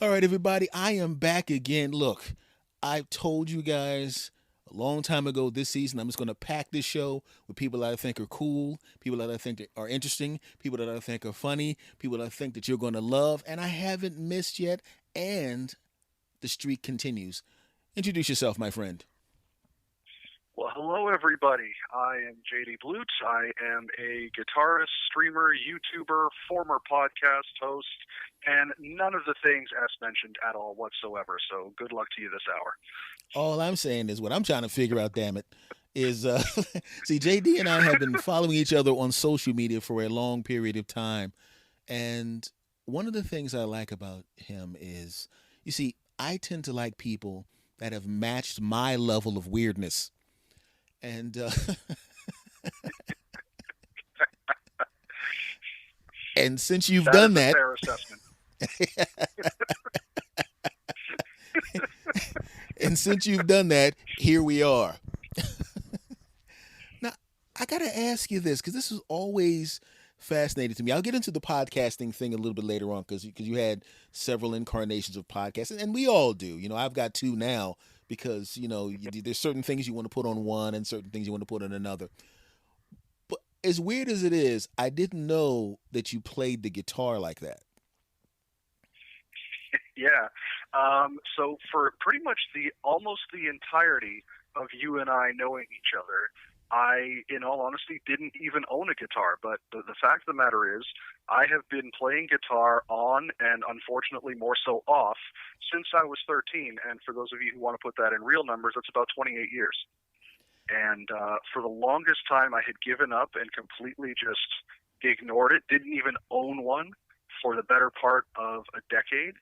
All right, everybody, I am back again. Look, I told you guys a long time ago this season I'm just going to pack this show with people that I think are cool, people that I think are interesting, people that I think are funny, people that I think that you're going to love, and I haven't missed yet, and the streak continues. Introduce yourself, my friend. Well, hello everybody. I am JD Blut. I am a guitarist, streamer, YouTuber, former podcast host, and none of the things as mentioned at all whatsoever. So good luck to you this hour. All I'm saying is what I'm trying to figure out, damn it, is see, JD and I have been following each other on social media for a long period of time. And one of the things I like about him is, you see, I tend to like people that have matched my level of weirdness. And and since you've That is done a that, fair assessment. and since you've done that, here we are. Now, I got to ask you this because this is always fascinating to me. I'll get into the podcasting thing a little bit later on because you had several incarnations of podcasting, and we all do. You know, I've got two now because there's certain things you want to put on one and certain things you want to put on another. But as weird as it is, I didn't know that you played the guitar like that. Yeah. So for pretty much the almost the entirety of you and I knowing each other, I, in all honesty, didn't even own a guitar. But the fact of the matter is, I have been playing guitar on and unfortunately more so off since I was 13. And for those of you who want to put that in real numbers, that's about 28 years. And for the longest time, I had given up and completely just ignored it, didn't even own one for the better part of a decade.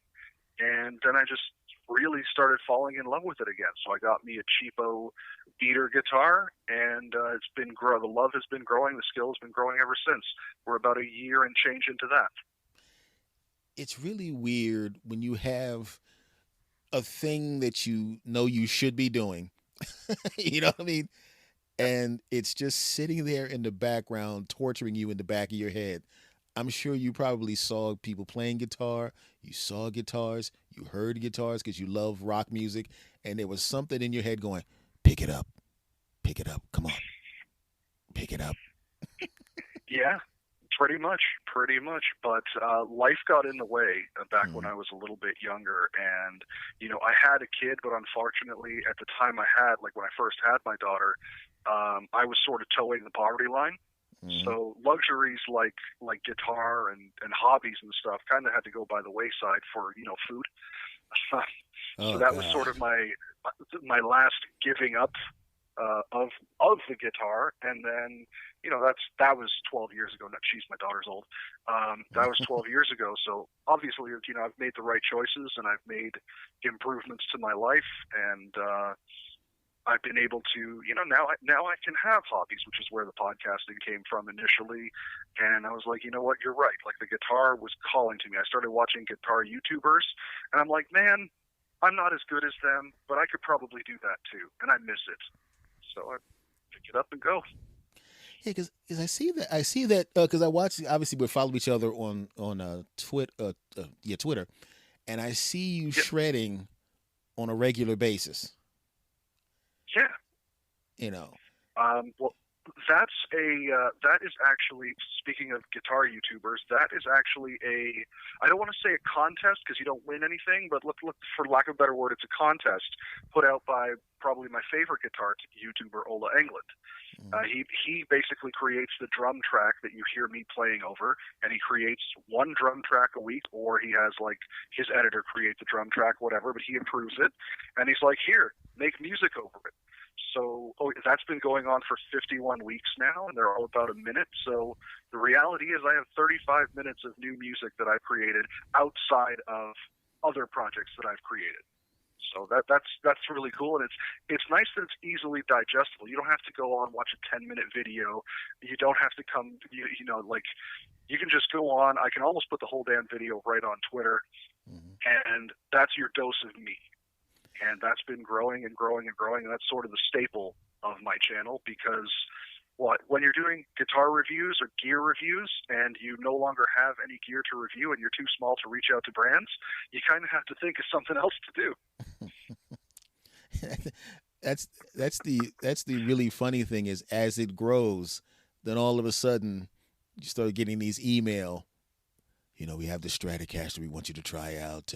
And then I just really started falling in love with it again. So I got me a cheapo beater guitar, and it's been grow. The love has been growing. The skill has been growing ever since. We're about a year and change into that. It's really weird when you have a thing that you know you should be doing. You know what I mean? Yep. And it's just sitting there in the background, torturing you in the back of your head. I'm sure you probably saw people playing guitar, you saw guitars, you heard guitars because you love rock music, and there was something in your head going, pick it up, come on, pick it up. Yeah, pretty much. But life got in the way back when Mm-hmm. I was a little bit younger, and I had a kid, but unfortunately, at the time I had, like when I first had my daughter, I was sort of towing the poverty line. Mm-hmm. So luxuries like guitar and hobbies and stuff kind of had to go by the wayside for food. So Oh that was sort God. of my last giving up of the guitar, and then that was 12 years ago. Not she's my daughter's old. That was 12 years ago. So obviously, I've made the right choices and I've made improvements to my life, and I've been able to, now I can have hobbies, which is where the podcasting came from initially. And I was like, you know what, you're right. Like the guitar was calling to me. I started watching guitar YouTubers, and I'm like, man, I'm not as good as them, but I could probably do that too, and I miss it. So I pick it up and go. Yeah, because I see that because I watch. Obviously, we follow each other on Twitter, and I see you Yep. shredding on a regular basis. Yeah. You know. Well, that is actually, speaking of guitar YouTubers, that is actually I don't want to say a contest because you don't win anything, but look, for lack of a better word, it's a contest put out by probably my favorite guitar YouTuber, Ola Englund. Mm-hmm. He basically creates the drum track that you hear me playing over, and he creates one drum track a week, or he has like his editor create the drum track, whatever, but he improves it, and he's like, here, make music over it. So that's been going on for 51 weeks now, and they're all about a minute. So the reality is I have 35 minutes of new music that I've created outside of other projects that I've created. So that's really cool, and it's nice that it's easily digestible. You don't have to go on watch a 10-minute video. You don't have to come, like you can just go on. I can almost put the whole damn video right on Twitter, Mm-hmm. and that's your dose of me. And that's been growing and growing and growing, and that's sort of the staple of my channel because what, when you're doing guitar reviews or gear reviews and you no longer have any gear to review and you're too small to reach out to brands, you kind of have to think of something else to do. that's the really funny thing is as it grows, then all of a sudden you start getting these email. We have the Stratocaster we want you to try out.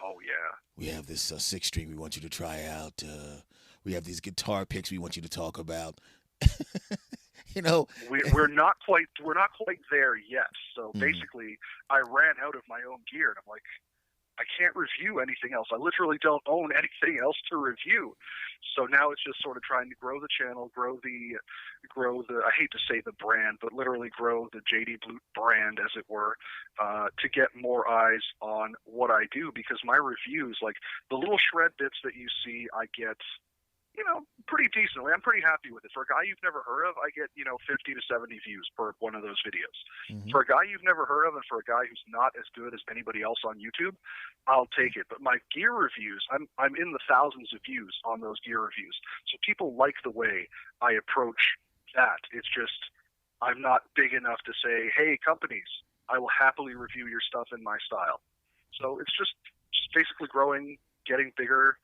Oh yeah. We have this six string we want you to try out. We have these guitar picks we want you to talk about. We're not quite there yet. So basically, I ran out of my own gear, and I'm like, I can't review anything else. I literally don't own anything else to review. So now it's just sort of trying to grow the channel, grow the I hate to say the brand, but literally grow the JD Blut brand, as it were, to get more eyes on what I do, because my reviews, like the little shred bits that you see, I get, pretty decently. I'm pretty happy with it. For a guy you've never heard of, I get, 50 to 70 views per one of those videos. Mm-hmm. For a guy you've never heard of and for a guy who's not as good as anybody else on YouTube, I'll take it. But my gear reviews, I'm in the thousands of views on those gear reviews. So people like the way I approach that. It's just, I'm not big enough to say, hey, companies, I will happily review your stuff in my style. So it's just basically growing, getting bigger,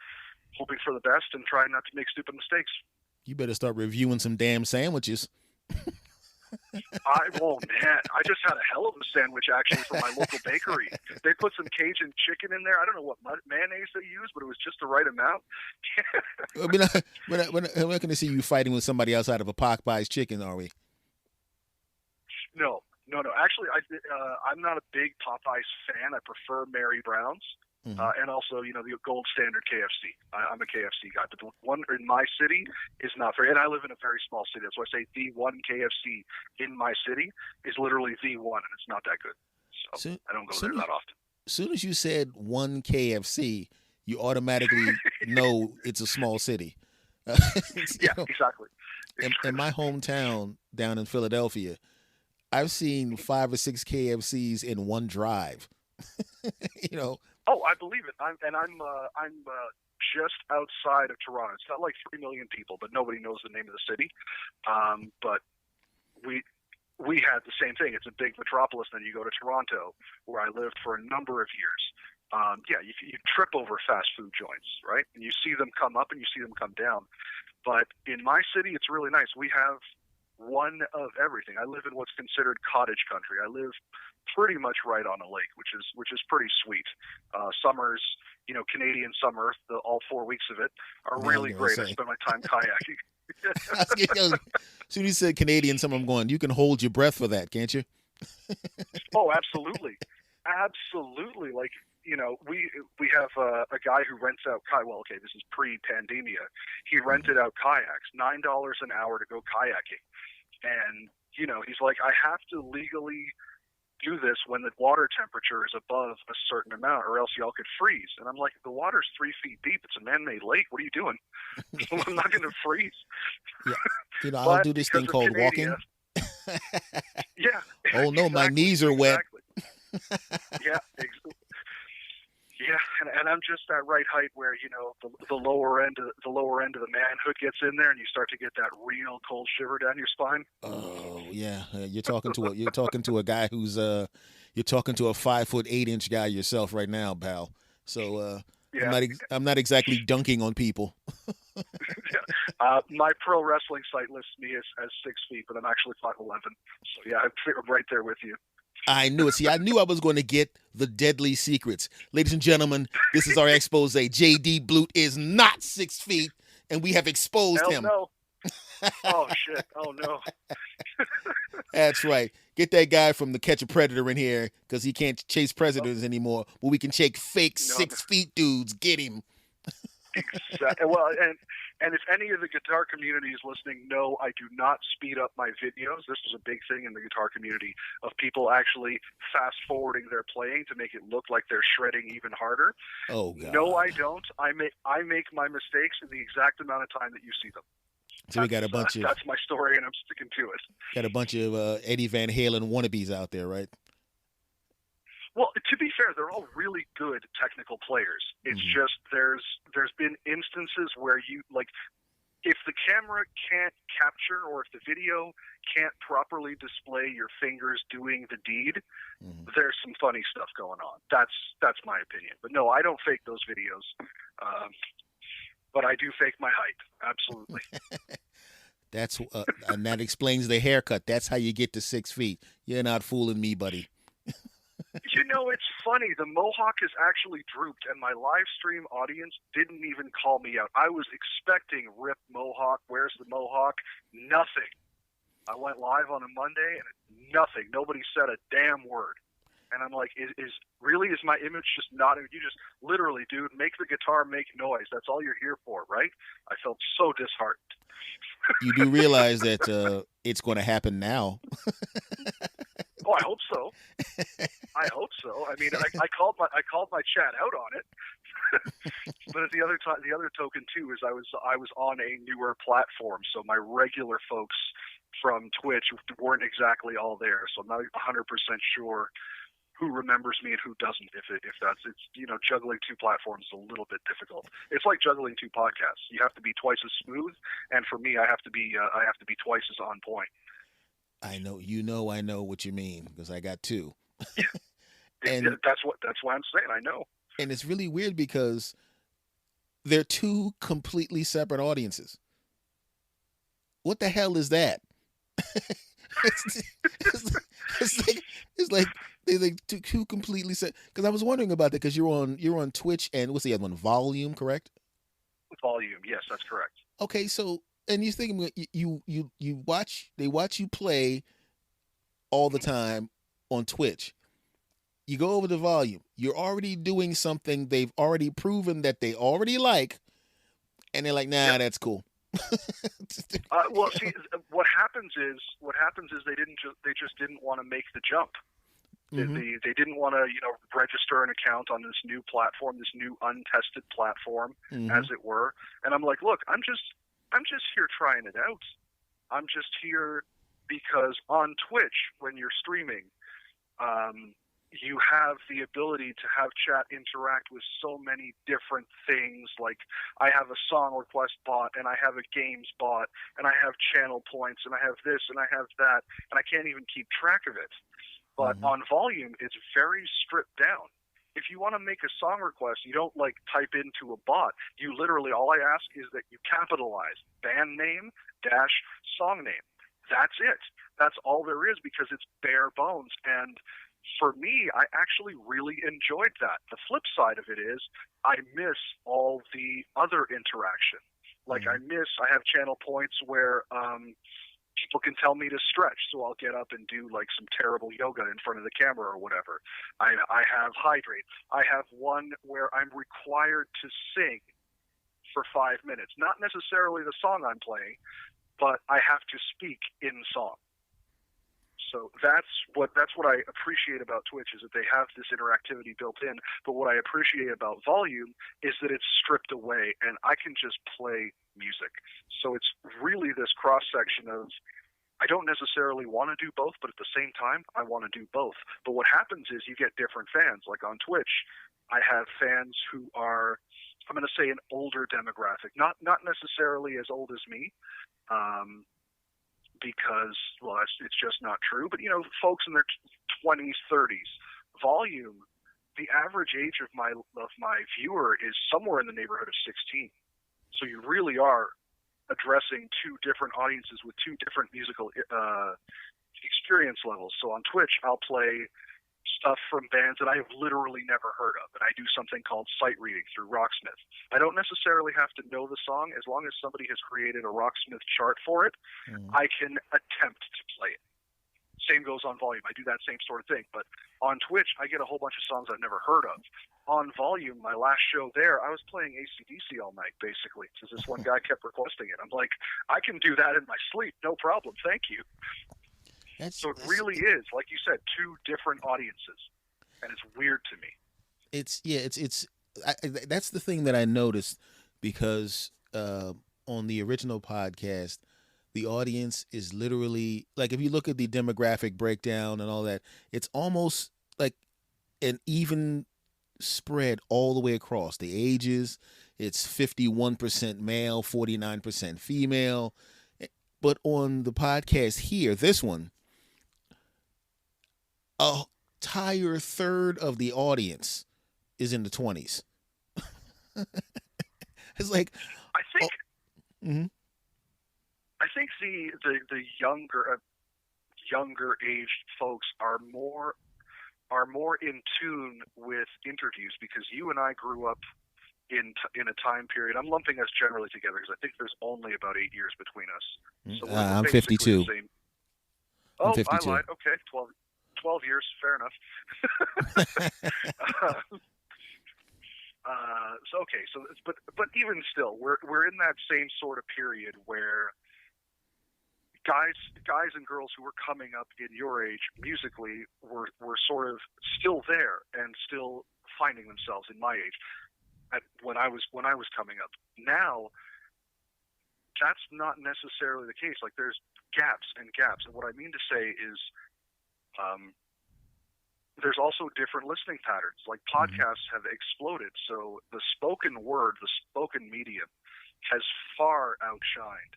hoping for the best, and trying not to make stupid mistakes. You better start reviewing some damn sandwiches. Oh man, I just had a hell of a sandwich actually from my local bakery. They put some Cajun chicken in there. I don't know what mayonnaise they used, but it was just the right amount. We're not going to see you fighting with somebody outside of a Popeye's chicken, are we? No. Actually, I'm not a big Popeyes fan. I prefer Mary Brown's. Mm-hmm. And also, the gold standard KFC. I'm a KFC guy, but the one in my city is not very. And I live in a very small city. That's why I say the one KFC in my city is literally the one, and it's not that good. So I don't go there that often. As soon as you said one KFC, you automatically know it's a small city. Yeah, exactly. In my hometown down in Philadelphia, I've seen 5 or 6 KFCs in one drive. Oh, I believe it. I'm just outside of Toronto. It's not like 3 million people, but nobody knows the name of the city. But we had the same thing. It's a big metropolis. Then you go to Toronto, where I lived for a number of years. You trip over fast food joints, right? And you see them come up and you see them come down. But in my city, it's really nice. We have one of everything. I live in what's considered cottage country. I live pretty much right on a lake, which is pretty sweet. Summers, Canadian summer, all 4 weeks of it are really great. I spend my time kayaking. As soon as you said Canadian summer, I'm going, you can hold your breath for that, can't you? Oh, absolutely. Absolutely. Like, we have a guy who rents out well, okay, this is pre-pandemia. He rented out kayaks, $9 an hour to go kayaking. And, he's like, I have to legally do this when the water temperature is above a certain amount, or else y'all could freeze. And I'm like, the water's 3 feet deep. It's a man-made lake. What are you doing? I'm not going to freeze. Yeah. I'll do this thing called walking. Yeah. Oh no, my knees are wet. Yeah. Yeah, and I'm just that right height where the lower end of the manhood gets in there, and you start to get that real cold shiver down your spine. Oh yeah, you're talking to a guy who's you're talking to a 5'8" guy yourself right now, pal. So yeah. I'm not exactly dunking on people. My pro wrestling site lists me as 6 feet, but I'm actually 5'11". So yeah, I'm right there with you. I knew it. See, I knew I was going to get the deadly secrets. Ladies and gentlemen, this is our expose. JD Blut is not 6 feet, and we have exposed him. No. Oh, shit. Oh, no. That's right. Get that guy from the Catch a Predator in here, because he can't chase predators anymore. But we can chase fake 6 feet dudes. Get him. Exactly. Well, and if any of the guitar community is listening, no, I do not speed up my videos. This was a big thing in the guitar community of people actually fast forwarding their playing to make it look like they're shredding even harder. Oh God. No, I don't. I make my mistakes in the exact amount of time that you see them. So we got a bunch of. That's my story, and I'm sticking to it. Got a bunch of Eddie Van Halen wannabes out there, right? Well, to be fair, they're all really good technical players. It's just there's been instances where if the camera can't capture or if the video can't properly display your fingers doing the deed, there's some funny stuff going on. That's my opinion. But no, I don't fake those videos. Um, but I do fake my height. Absolutely. That's and that explains the haircut. That's how you get to 6 feet. You're not fooling me, buddy. You know, it's funny. The mohawk has actually drooped, and my live stream audience didn't even call me out. I was expecting Rip Mohawk. Where's the mohawk? Nothing. I went live on a Monday, and nothing. Nobody said a damn word. And I'm like, is my image just not? You just literally, dude, make the guitar make noise. That's all you're here for, right? I felt so disheartened. You do realize that it's going to happen now. Oh, I hope so. I hope so. I mean, I called my chat out on it. But at the other token too is I was on a newer platform, so my regular folks from Twitch weren't exactly all there. So I'm not 100% sure who remembers me and who doesn't. It's juggling two platforms is a little bit difficult. It's like juggling two podcasts. You have to be twice as smooth, and for me, I have to be twice as on point. I know what you mean because I got two. Yeah. And that's why I'm saying I know. And it's really weird because they're two completely separate audiences. What the hell is that? it's like they two completely set. Because I was wondering about that because you're on Twitch and what's the other one? Volume, correct? Volume, yes, that's correct. Okay, so and you think you watch you play all the time on Twitch. You go over to Volume. You're already doing something they've already proven that they already like, and they're like, "Nah, that's cool." Well, see, what happens is they just didn't want to make the jump. Mm-hmm. They didn't want to register an account on this new platform, this new untested platform, mm-hmm. as it were. And I'm like, look, I'm just here trying it out. I'm just here because on Twitch when you're streaming, you have the ability to have chat interact with so many different things. Like I have a song request bot and I have a games bot and I have channel points and I have this and I have that and I can't even keep track of it. But mm-hmm. on Volume, it's very stripped down. If you want to make a song request, you don't type into a bot. You literally, all I ask is that you capitalize band name - song name. That's it. That's all there is because it's bare bones. And for me, I actually really enjoyed that. The flip side of it is I miss all the other interaction. Mm-hmm. I have channel points where people can tell me to stretch, so I'll get up and do some terrible yoga in front of the camera or whatever. I have hydrate. I have one where I'm required to sing for 5 minutes. Not necessarily the song I'm playing, but I have to speak in song. So that's what I appreciate about Twitch is that they have this interactivity built in. But what I appreciate about Volume is that it's stripped away and I can just play music. So it's really this cross section of I don't necessarily want to do both, but at the same time I want to do both. But what happens is you get different fans. Like on Twitch, I have fans who are, I'm going to say, an older demographic, not necessarily as old as me. Because, well, it's just not true. But, folks in their 20s, 30s. Volume, the average age of my viewer is somewhere in the neighborhood of 16. So you really are addressing two different audiences with two different musical experience levels. So on Twitch, I'll play stuff from bands that I have literally never heard of, and I do something called sight reading through Rocksmith. I don't necessarily have to know the song. As long as somebody has created a Rocksmith chart for it, I can attempt to play it. Same goes on Volume. I do that same sort of thing. But on Twitch, I get a whole bunch of songs I've never heard of. On Volume, my last show there, I was playing AC/DC all night, basically, because this one guy kept requesting it. I'm like, I can do that in my sleep, no problem, thank you. So it really is, like you said, two different audiences, and it's weird to me. That's the thing that I noticed because on the original podcast, the audience is literally if you look at the demographic breakdown and all that, it's almost like an even spread all the way across the ages. It's 51% male, 49% female. But on the podcast here, this one, a entire third of the audience is in the 20s. It's like, I oh, think mm-hmm, I think the younger aged folks are more in tune with interviews because you and I grew up in a time period. I'm lumping us generally together because I think there's only about 8 years between us, so we're I'm basically the 52. same. I'm Oh, I 52. lied. Okay, 12 years, fair enough. So okay, so but even still, we're in that same sort of period where guys and girls who were coming up in your age musically were sort of still there and still finding themselves in my age when I was coming up. Now that's not necessarily the case. Like there's gaps and gaps, and what I mean to say is um, there's also different listening patterns. Like Mm-hmm. podcasts have exploded, so the spoken word, the spoken medium, has far outshined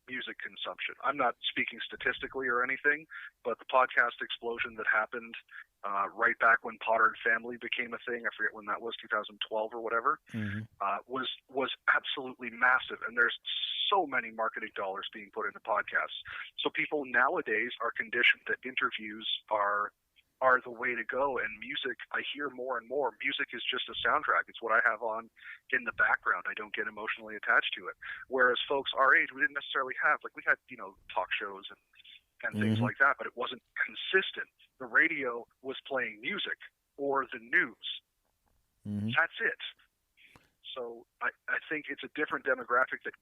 music consumption. I'm not speaking statistically or anything, but the podcast explosion that happened right back when Potter and Family became a thing, I forget when that was, 2012 or whatever, Mm-hmm. was absolutely massive. And there's so many marketing dollars being put into podcasts. So people nowadays are conditioned that interviews are the way to go. And music, I hear more and more, music is just a soundtrack. It's what I have on in the background. I don't get emotionally attached to it. Whereas folks our age, we didn't necessarily have, like we had, talk shows and things Mm-hmm. like that, but it wasn't consistent. The radio was playing music or the news. Mm-hmm. That's it. So I think it's a different demographic that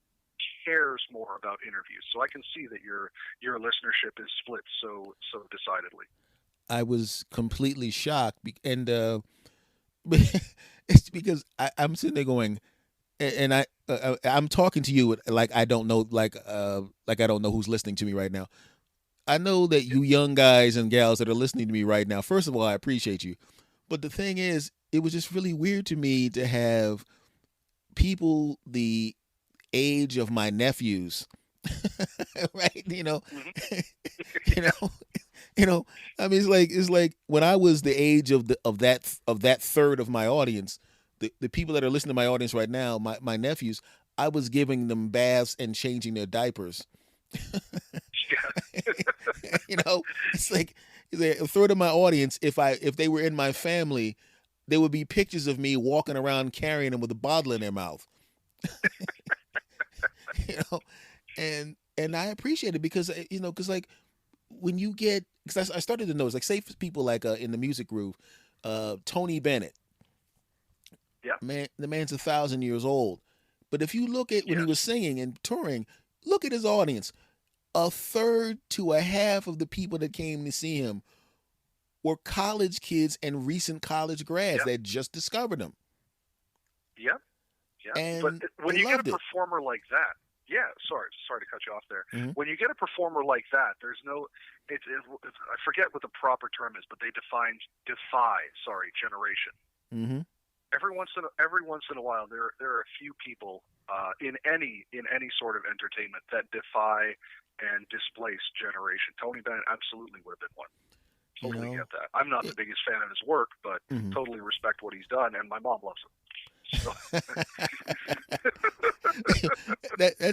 cares more about interviews. So I can see that your listenership is split so decidedly. I was completely shocked, and it's because I'm sitting there going, and I'm talking to you like I don't know, like I don't know who's listening to me right now. I know that you young guys and gals that are listening to me right now. First of all, I appreciate you, but the thing is, it was just really weird to me to have people the age of my nephews, right? Mm-hmm. You know, you know. I mean, it's like when I was the age of that third of my audience, the people that are listening to my audience right now, my nephews, I was giving them baths and changing their diapers. you know, it's like a third of my audience. If they were in my family, there would be pictures of me walking around carrying them with a bottle in their mouth. you know, and I appreciate it because because like when you get, because I started to notice, like, say for people like in the music groove, Tony Bennett, Yeah. man, the man's 1,000 years old, but if you look at when he Yes. was singing and touring, look at his audience. A third to a half of the people that came to see him were college kids and recent college grads Yeah. that just discovered him, Yeah. Yeah. But and when they you get a loved it. performer like that, yeah. Sorry to cut you off there. Mm-hmm. When you get a performer like that, there's no. I forget what the proper term is, but they defy. Sorry, generation. Mm-hmm. Every once in a while, there are a few people in any sort of entertainment that defy and displace generation. Tony Bennett absolutely would have been one. You Totally know, get that. I'm not the it, biggest fan of his work, but mm-hmm. totally respect what he's done, and my mom loves him. So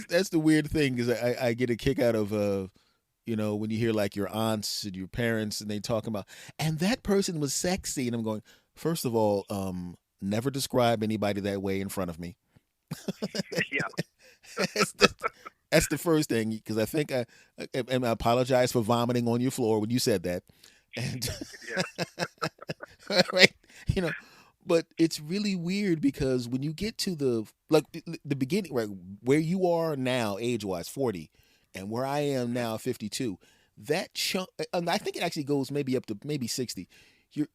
that's the weird thing, because I get a kick out of when you hear like your aunts and your parents and they talking about, and that person was sexy, and I'm going, first of all, never describe anybody that way in front of me. yeah, that's, the, that's the first thing, because I think I apologize for vomiting on your floor when you said that, and yeah, right, you know, but it's really weird because when you get to the beginning, right, where you are now age wise, 40, and where I am mhm, now, 52, that chunk, and I think it actually goes maybe up to maybe 60. You're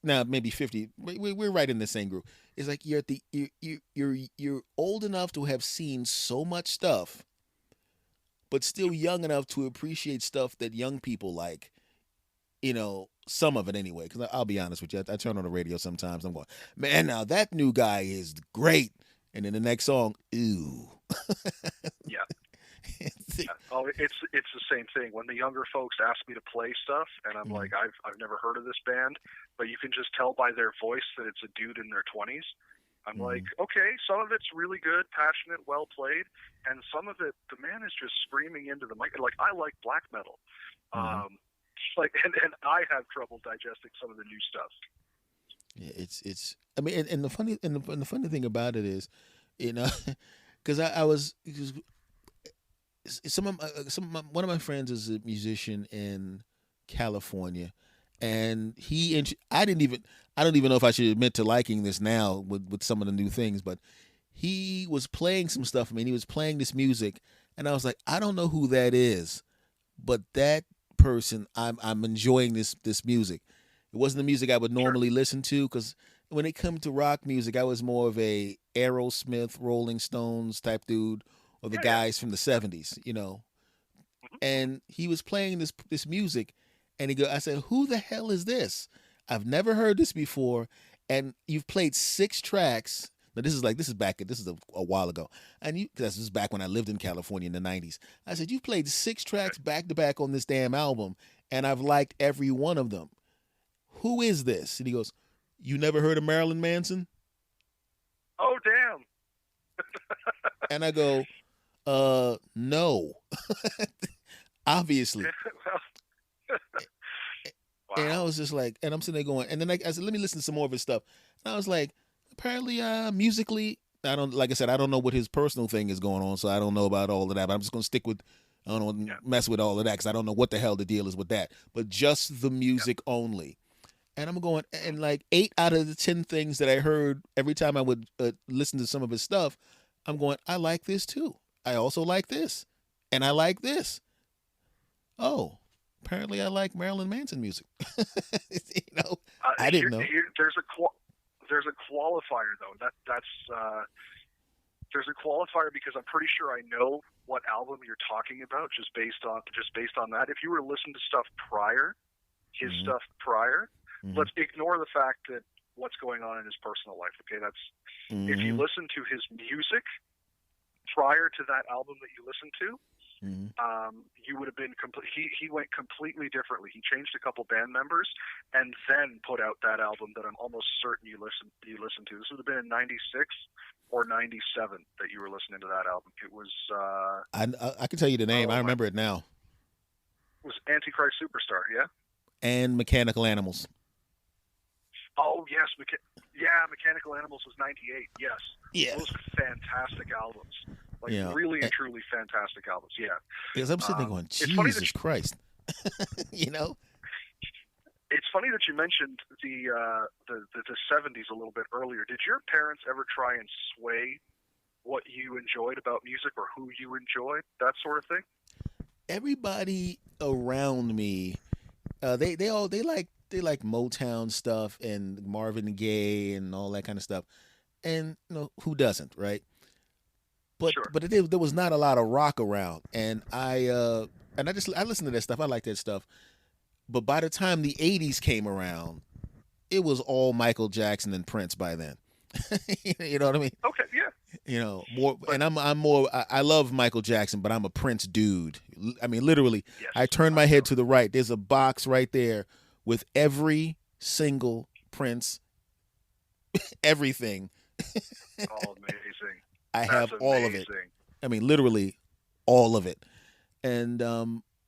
now maybe 50. We're right in the same group. It's like you're at the you're old enough to have seen so much stuff, but still young enough to appreciate stuff that young people like. some of it anyway. Because I'll be honest with you, I turn on the radio sometimes. I'm going, man, now that new guy is great, and then the next song, ew. Yeah. Yeah. Oh, it's the same thing. When the younger folks ask me to play stuff, and I'm like, I've never heard of this band, but you can just tell by their voice that it's a dude in their 20s. I'm like, okay, some of it's really good, passionate, well played, and some of it, the man is just screaming into the mic. Like, I like black metal, and I have trouble digesting some of the new stuff. Yeah, it's. I mean, and the funny thing about it is, you know, because I was one of my friends is a musician in California, and I don't even know if I should admit to liking this now with some of the new things, but he was playing some stuff. I mean, he was playing this music, and I was like, I don't know who that is, but that person, I'm enjoying this music. It wasn't the music I would normally listen to, because when it come to rock music, I was more of a Aerosmith, Rolling Stones type dude, or the guys from the '70s, you know. And he was playing this music, and I said, "Who the hell is this? I've never heard this before." And you've played 6 tracks. Now this is a while ago, and this is back when I lived in California in the '90s. I said, "You've played 6 tracks back to back on this damn album, and I've liked every one of them. Who is this?" And he goes, "You never heard of Marilyn Manson?" Oh, damn. And I go, no. Obviously. Wow. And I was just like, and I'm sitting there going, and then I said, let me listen to some more of his stuff. And I was like, apparently, musically, like I said, I don't know what his personal thing is going on, so I don't know about all of that. But I'm just going to stick with, I don't mess with all of that, because I don't know what the hell the deal is with that. But just the music only. And I'm going, and like 8 out of the 10 things that I heard every time I would listen to some of his stuff, I'm going, I like this too. I also like this. And I like this. Oh, apparently I like Marilyn Manson music. You know, I didn't know. There's a qualifier though. There's a qualifier, because I'm pretty sure I know what album you're talking about just based on that. If you were to listen to stuff prior, his stuff prior, let's ignore the fact that what's going on in his personal life. Okay, that's if you listen to his music prior to that album that you listened to, you would have been he went completely differently. He changed a couple band members and then put out that album that I'm almost certain you listened to. This would have been in '96 or '97 that you were listening to that album. It was I can tell you the name. I remember it now. It was Antichrist Superstar, yeah? And Mechanical Animals. Oh, yes. Mechanical Animals was '98, yes. Yeah. Those are fantastic albums. Like, really and truly fantastic albums, yeah. Because I'm sitting there going, Jesus Christ. You know? It's funny that you mentioned the 70s a little bit earlier. Did your parents ever try and sway what you enjoyed about music or who you enjoyed, that sort of thing? Everybody around me, they like Motown stuff and Marvin Gaye and all that kind of stuff. And who doesn't, right? But there was not a lot of rock around, and I listened to that stuff. I like that stuff. But by the time the '80s came around, it was all Michael Jackson and Prince by then. You know what I mean? Okay, yeah. More, and I'm more. I love Michael Jackson, but I'm a Prince dude. I mean, literally, yes, I turn my head to the right. There's a box right there with every single Prince, everything. Oh, amazing. I have all of it. I mean, literally all of it. And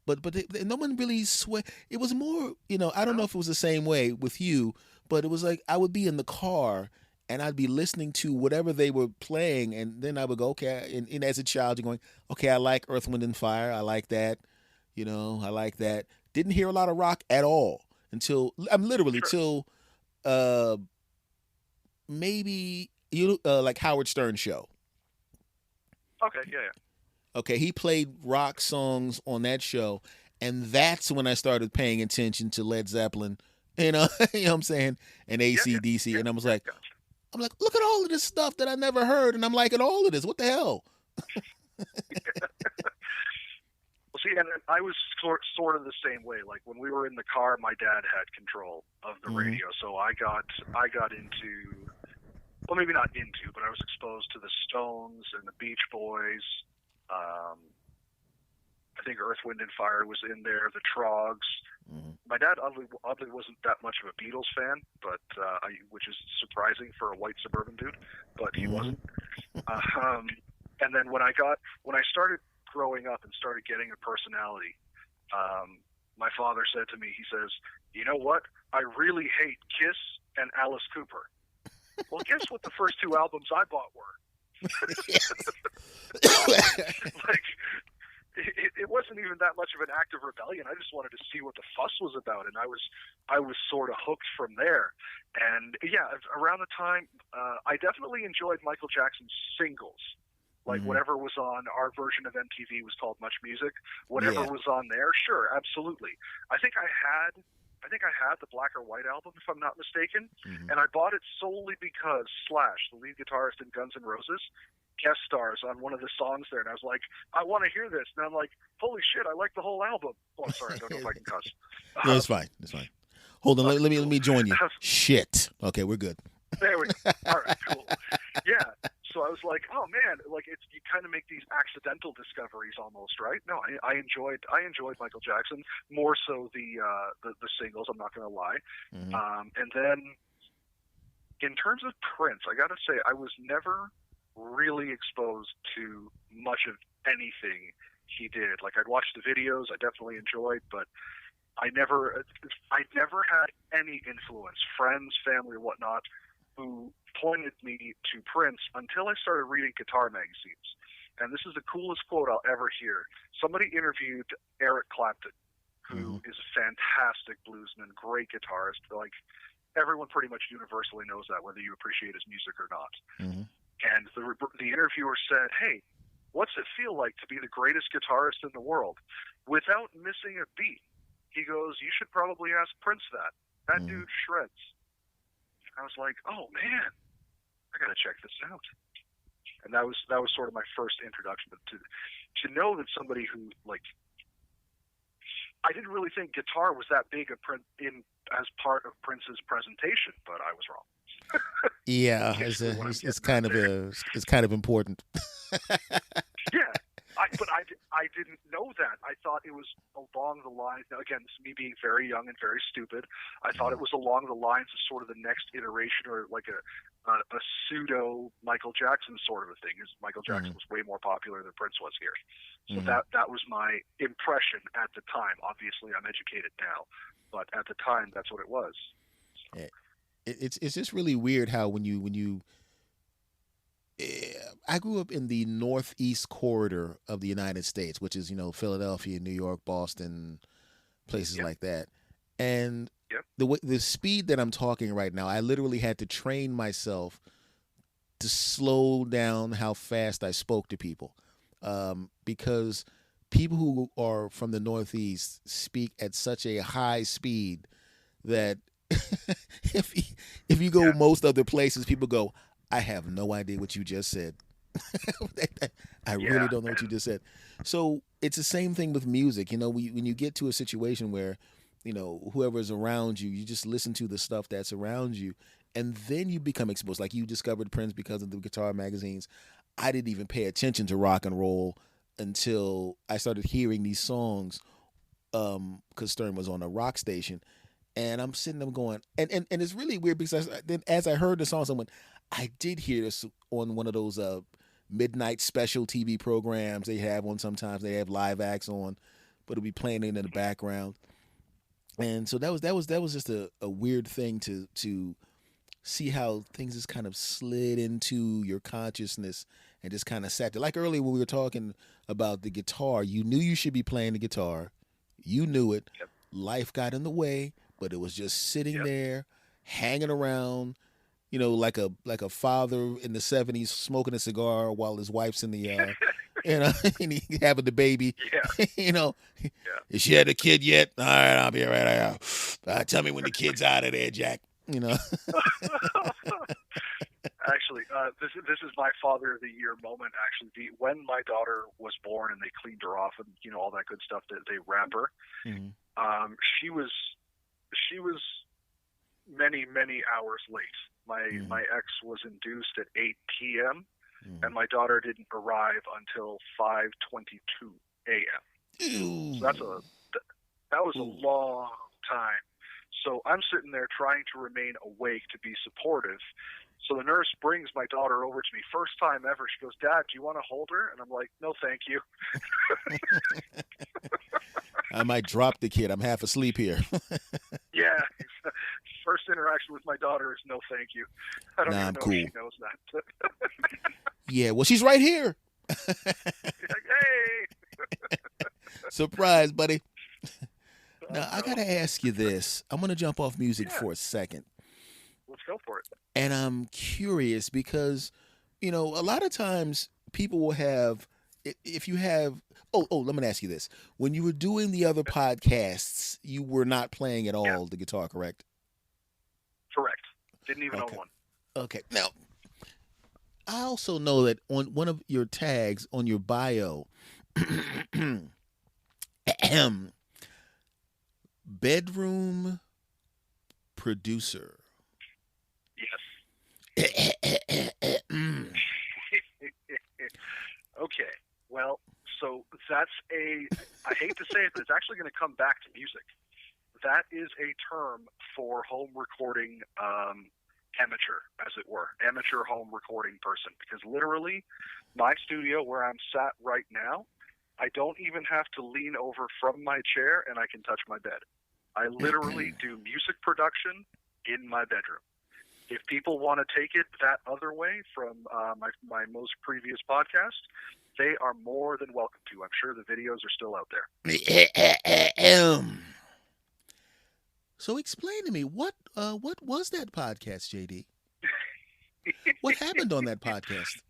but no one really it was more, I don't know if it was the same way with you, but it was like I would be in the car and I'd be listening to whatever they were playing, and then I would go, okay, and as a child you're going, okay, I like Earth, Wind and Fire, I like that, I like that. Didn't hear a lot of rock at all until till maybe like Howard Stern show. Okay, yeah. Okay, he played rock songs on that show, and that's when I started paying attention to Led Zeppelin, you know what I'm saying, and AC/DC, and I was like, look at all of this stuff that I never heard, and I'm liking all of this. What the hell? Well, See, and I was sort of the same way. Like when we were in the car, my dad had control of the Mm-hmm. radio, so I got into, well, maybe not into, but I was exposed to the Stones and the Beach Boys. Um, I think Earth, Wind and Fire was in there. The Trogs. Mm-hmm. My dad oddly wasn't that much of a Beatles fan, but which is surprising for a white suburban dude. But he Mm-hmm. wasn't. And then when I started growing up and started getting a personality, my father said to me, he says, "You know what? I really hate Kiss and Alice Cooper." Well, guess what the first two albums I bought were? Like, it wasn't even that much of an act of rebellion. I just wanted to see what the fuss was about, and I was sort of hooked from there. And yeah, around the time, I definitely enjoyed Michael Jackson's singles. Like Mm-hmm. whatever was on our version of MTV was called Much Music. Whatever Yeah. was on there, sure, absolutely. I think I had the Black or White album, if I'm not mistaken, Mm-hmm. and I bought it solely because Slash, the lead guitarist in Guns N' Roses, guest stars on one of the songs there, and I was like, I want to hear this, and I'm like, holy shit, I like the whole album. Oh, sorry, I don't know if I can cuss. Yeah, it's fine. It's fine. Hold on. Okay, Let me cool. join you. Shit. Okay, we're good. There we go. All right, cool. Yeah. So I was like, oh man, like you kind of make these accidental discoveries almost, right? No, I enjoyed Michael Jackson more so the singles. I'm not going to lie. Mm-hmm. And then in terms of Prince, I got to say I was never really exposed to much of anything he did. Like I'd watched the videos, I definitely enjoyed, but I never had any influence, friends, family, whatnot, who pointed me to Prince until I started reading guitar magazines. And this is the coolest quote I'll ever hear. Somebody interviewed Eric Clapton, who is a fantastic bluesman, great guitarist. Like everyone pretty much universally knows that, whether you appreciate his music or not. Mm-hmm. And the interviewer said, "Hey, what's it feel like to be the greatest guitarist in the world without missing a beat?" He goes, "You should probably ask Prince that. That Mm-hmm. dude shreds." I was like, "Oh man, I gotta check this out." And that was sort of my first introduction to know that somebody who, like, I didn't really think guitar was that big as part of Prince's presentation, but I was wrong. Yeah, Basically what I'm it's getting kind at of there. it's kind of important. Yeah, but I didn't know that. I thought it was along the lines. Now, again, this is me being very young and very stupid. I thought it was along the lines of sort of the next iteration, or like a pseudo Michael Jackson sort of a thing. Is Michael Jackson was way more popular than Prince was here, so that was my impression at the time. Obviously, I'm educated now, but at the time, that's what it was. So, It's just really weird how when you I grew up in the northeast corridor of the United States, which is Philadelphia, New York, Boston, places yep, like that, and yep, the speed that I'm talking right now, I literally had to train myself to slow down how fast I spoke to people, because people who are from the Northeast speak at such a high speed that if if you go yeah, most other places, people go, "I have no idea what you just said." I really yeah, don't know what you just said. So it's the same thing with music. When you get to a situation where, whoever's around you, you just listen to the stuff that's around you, and then you become exposed. Like you discovered Prince because of the guitar magazines. I didn't even pay attention to rock and roll until I started hearing these songs, because Stern was on a rock station, and I'm sitting there going, and it's really weird because then as I heard the song, someone, I did hear this on one of those midnight special TV programs they have on. Sometimes they have live acts on, but it'll be playing in the background. And so that was just a weird thing to see how things just kind of slid into your consciousness and just kind of sat there. Like earlier when we were talking about the guitar, you knew you should be playing the guitar, you knew it. yep, Life got in the way, but it was just sitting yep. there, hanging around, like a father in the '70s smoking a cigar while his wife's in the and he having the baby. Yeah, you know, yeah. Is she had a kid yet? All right, I'll be right there. Tell me when the kid's out of there, Jack. Actually, Actually, this is my Father of the Year moment. Actually, when my daughter was born and they cleaned her off and all that good stuff that they wrap her, Mhm. she was many hours late. My ex was induced at 8 p.m. and my daughter didn't arrive until 5:22 a.m. So that was a long time. So I'm sitting there trying to remain awake to be supportive. So the nurse brings my daughter over to me, first time ever. She goes, "Dad, do you want to hold her?" And I'm like, "No, thank you." I might drop the kid. I'm half asleep here. Yeah. First interaction with my daughter is no, thank you. I don't Nah, even I'm know cool. if she knows that. Yeah, well, she's right here. Like, hey. Surprise, buddy. Now, I No. got to ask you this. I'm going to jump off music Yeah. for a second. Let's go for it. And I'm curious because, a lot of times people will have, if you have, let me ask you this. When you were doing the other podcasts, you were not playing at Yeah. all the guitar, correct? Correct. Didn't even Okay. own one. Okay. Now, I also know that on one of your tags on your bio, bedroom producer. Yes. Okay. Well, so that's I hate to say it, but it's actually going to come back to music. That is a term for home recording amateur, as it were, amateur home recording person. Because literally, my studio where I'm sat right now, I don't even have to lean over from my chair and I can touch my bed. I literally do music production in my bedroom. If people want to take it that other way from my most previous podcast, they are more than welcome to. I'm sure the videos are still out there. So explain to me what was that podcast, JD? What happened on that podcast?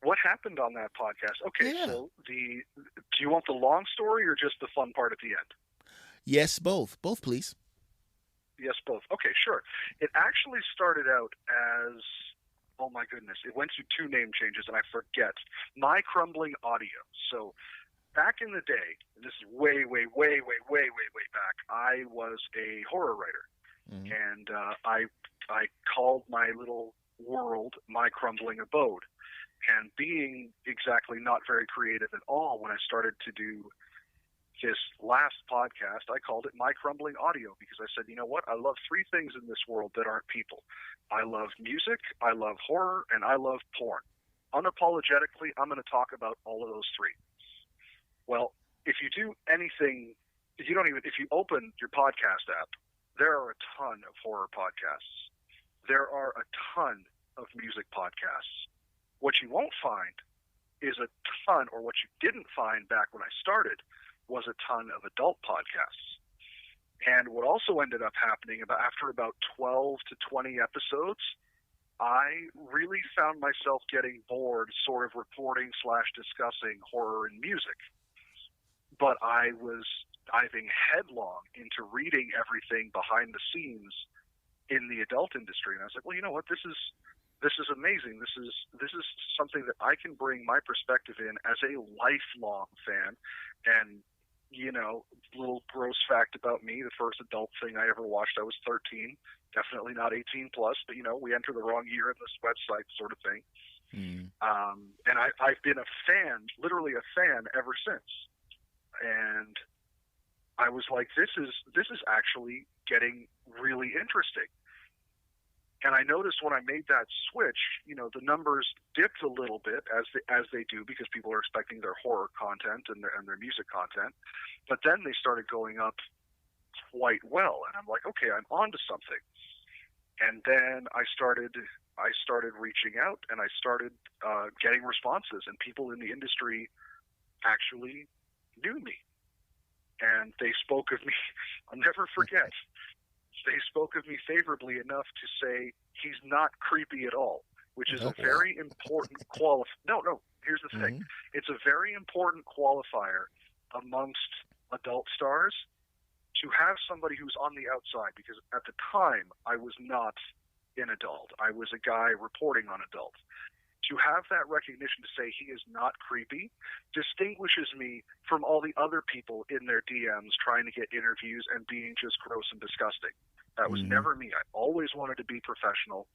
What happened on that podcast? Okay, Yeah. so do you want the long story or just the fun part at the end? Yes, both. Both, please. Yes, both. Okay, sure. It actually started out as, oh my goodness, it went through 2 name changes, and I forget. My Crumbling Audio. So back in the day, and this is way back, I was a horror writer, and I called my little world My Crumbling Abode. And being exactly not very creative at all, when I started to do this last podcast, I called it My Crumbling Audio because I said, you know what? I love 3 things in this world that aren't people. I love music, I love horror, and I love porn. Unapologetically, I'm going to talk about all of those 3. Well, if you do anything, if you open your podcast app, there are a ton of horror podcasts. There are a ton of music podcasts. What you won't find is a ton, or what you didn't find back when I started, was a ton of adult podcasts. And what also ended up happening after about 12 to 20 episodes, I really found myself getting bored sort of reporting / discussing horror and music. But I was diving headlong into reading everything behind the scenes in the adult industry. And I was like, well, you know what? This is amazing. This is something that I can bring my perspective in as a lifelong fan. And, little gross fact about me, the first adult thing I ever watched, I was 13, definitely not 18 plus, but, we enter the wrong year in this website sort of thing. And I've been a fan, literally a fan ever since. And I was like, this is actually getting really interesting. And I noticed when I made that switch, the numbers dipped a little bit as they do because people are expecting their horror content and their music content. But then they started going up quite well, and I'm like, okay, I'm onto something. And then I started reaching out, and I started getting responses, and people in the industry actually knew me, and they spoke of me. I'll never forget. They spoke of me favorably enough to say he's not creepy at all, which is a very important No, here's the thing. It's a very important qualifier amongst adult stars to have somebody who's on the outside, because at the time I was not in adult. I was a guy reporting on adult. To have that recognition to say he is not creepy distinguishes me from all the other people in their DMs trying to get interviews and being just gross and disgusting. That was Mm-hmm. never me. I always wanted to be professional.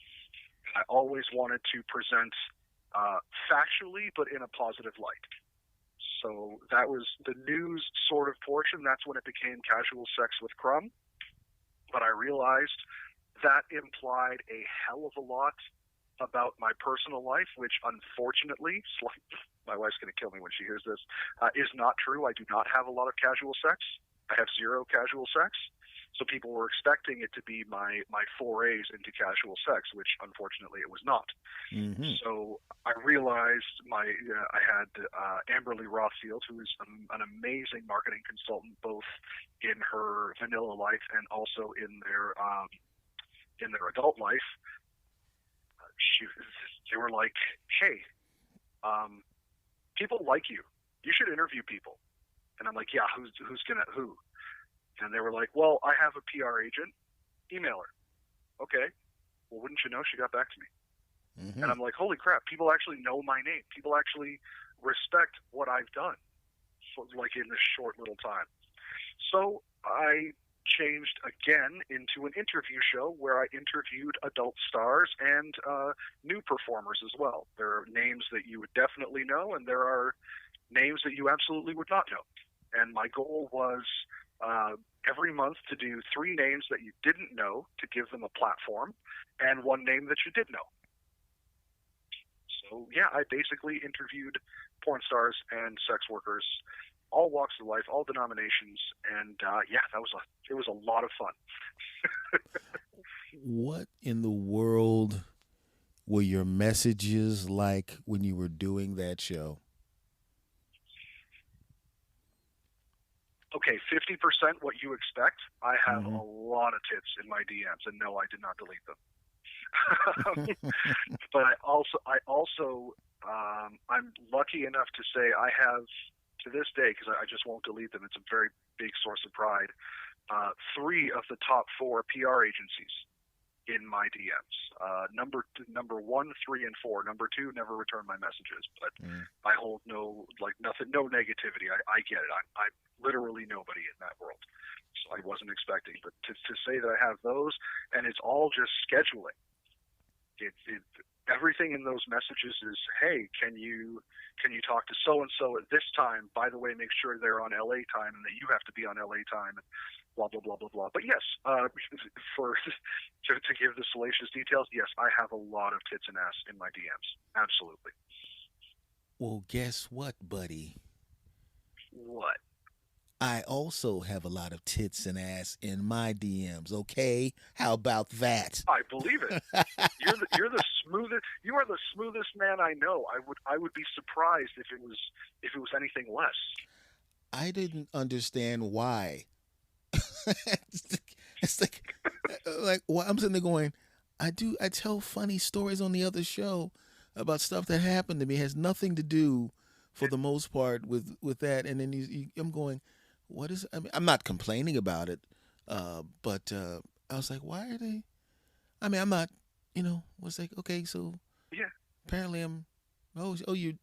I always wanted to present factually, but in a positive light. So that was the news sort of portion. That's when it became casual sex with Crumb. But I realized that implied a hell of a lot about my personal life, which unfortunately, my wife's going to kill me when she hears this, is not true. I do not have a lot of casual sex. I have zero casual sex. So people were expecting it to be my forays into casual sex, which unfortunately it was not. Mm-hmm. So I realized I had Amberly Rothfield, who is an amazing marketing consultant, both in her vanilla life and also in their adult life. She, they were like, "Hey, um, people like you. You should interview people." And I'm like, "Yeah, who's gonna who?" And they were like, "Well, I have a PR agent. Email her." Okay. Well, wouldn't you know, she got back to me. And Mm-hmm. I'm like, holy crap, people actually know my name. People actually respect what I've done, like in this short little time. So I changed again into an interview show where I interviewed adult stars and new performers as well. There are names that you would definitely know, and there are names that you absolutely would not know. And my goal was every month to do 3 names that you didn't know to give them a platform, and 1 name that you did know. So yeah, I basically interviewed porn stars and sex workers, all walks of life, all denominations, and yeah, it was a lot of fun. What in the world were your messages like when you were doing that show? Okay, 50% what you expect. I have Mm-hmm. a lot of tits in my DMs, and no, I did not delete them. But I'm lucky enough to say I have to this day, because I just won't delete them. It's a very big source of pride. 3 of the top 4 PR agencies in my DMs. Number 1, 3, and 4. Number 2 never returned my messages, but Mm. I hold no nothing, no negativity. I get it. I'm literally nobody in that world, so I wasn't expecting. But to say that I have those, and it's all just scheduling. It everything in those messages is, hey, can you talk to so and so at this time? By the way, make sure they're on LA time and that you have to be on LA time. And blah blah blah blah blah. But yes, for to give the salacious details, yes, I have a lot of tits and ass in my DMs. Absolutely. Well, guess what, buddy? What? I also have a lot of tits and ass in my DMs. Okay, how about that? I believe it. You're the smoothest. You are the smoothest man I know. I would be surprised if it was anything less. I didn't understand why. It's like well, I'm sitting there going, I tell funny stories on the other show about stuff that happened to me. It has nothing to do, for the most part, with that. And then I'm going, what is? I mean, I'm not complaining about it, but I was like, why are they? I mean, I'm not. Was like, okay, so Yeah, apparently I'm. Oh, you're.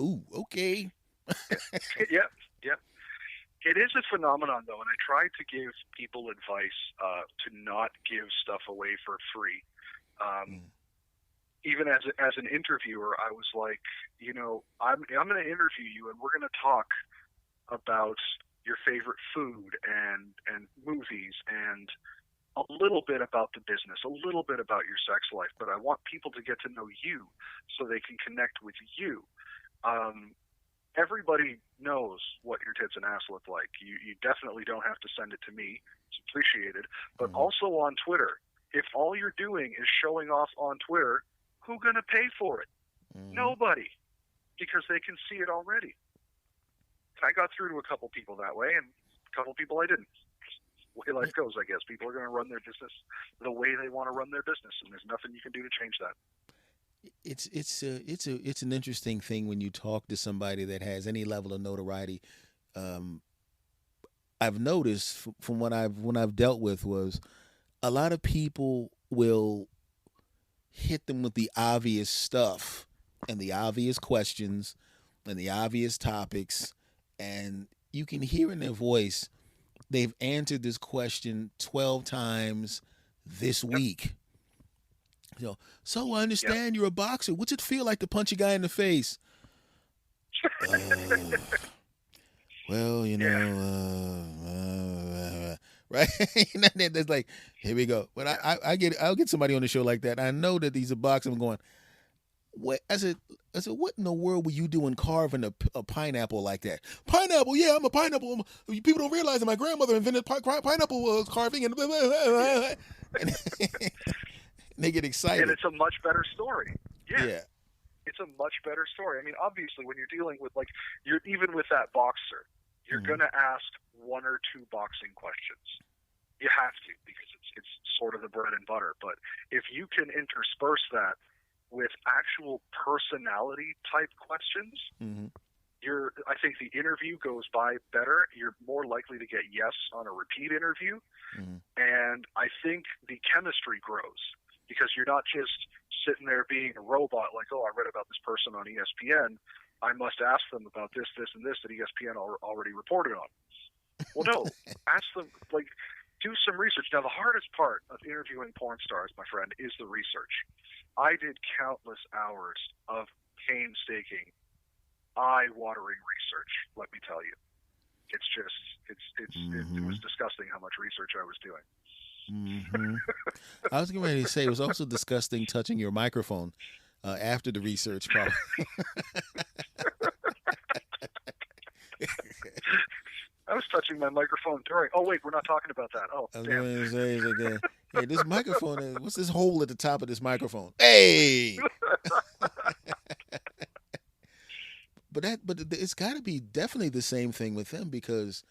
Ooh, okay. yeah, yeah, yeah. It is a phenomenon, though, and I try to give people advice to not give stuff away for free. Um, Mm, Even as an interviewer, I was like, I'm going to interview you, and we're going to talk about your favorite food and movies and a little bit about the business, a little bit about your sex life. But I want people to get to know you so they can connect with you. Um, Everybody knows what your tits and ass look like. You definitely don't have to send it to me. It's appreciated. But mm, also on Twitter, if all you're doing is showing off on Twitter, who's gonna pay for it? mm. Nobody, because they can see it already. I got through to a couple people that way, and a couple people I didn't. The way life goes, I guess. People are going to run their business the way they want to run their business, and there's nothing you can do to change that. It's an interesting thing when you talk to somebody that has any level of notoriety. Um, I've noticed from what I've dealt with was a lot of people will. hit them with the obvious stuff and the obvious questions and the obvious topics, and you can hear in their voice they've answered this question 12 times this Yep. week. So I Yep. understand you're a boxer. What's it feel like to punch a guy in the face? Uh, well, Yeah. right? That's like, here we go. But Yeah. I'll get somebody on the show like that. I know that he's a boxer. I'm going, what? I said, what in the world were you doing carving a pineapple like that? Pineapple, yeah, I'm a pineapple. People don't realize that my grandmother invented pineapple carving, and, Yeah. and they get excited. And it's a much better story. Yeah. Yeah. It's a much better story. I mean, obviously, when you're dealing with, like, you're even with that boxer, you're Mhm. going to ask one or two boxing questions. You have to, because it's sort of the bread and butter. But if you can intersperse that with actual personality type questions, Mhm. I think the interview goes by better. You're more likely to get yes on a repeat interview. Mhm. And I think the chemistry grows because you're not just sitting there being a robot like, oh, I read about this person on ESPN. I must ask them about this, this, and this that ESPN already reported on. Well, no, ask them, like, do some research. Now, the hardest part of interviewing porn stars, my friend, is the research. I did countless hours of painstaking, eye-watering research, let me tell you. It's just, it was disgusting how much research I was doing. Mm-hmm. I was getting ready to say it was also disgusting touching your microphone after the research, probably. I was touching my microphone during. Oh wait, we're not talking about that. Oh, I was damn. going to say, it's like, hey, this microphone, what's this hole at the top of this microphone? Hey! But it's got to be definitely the same thing with them because,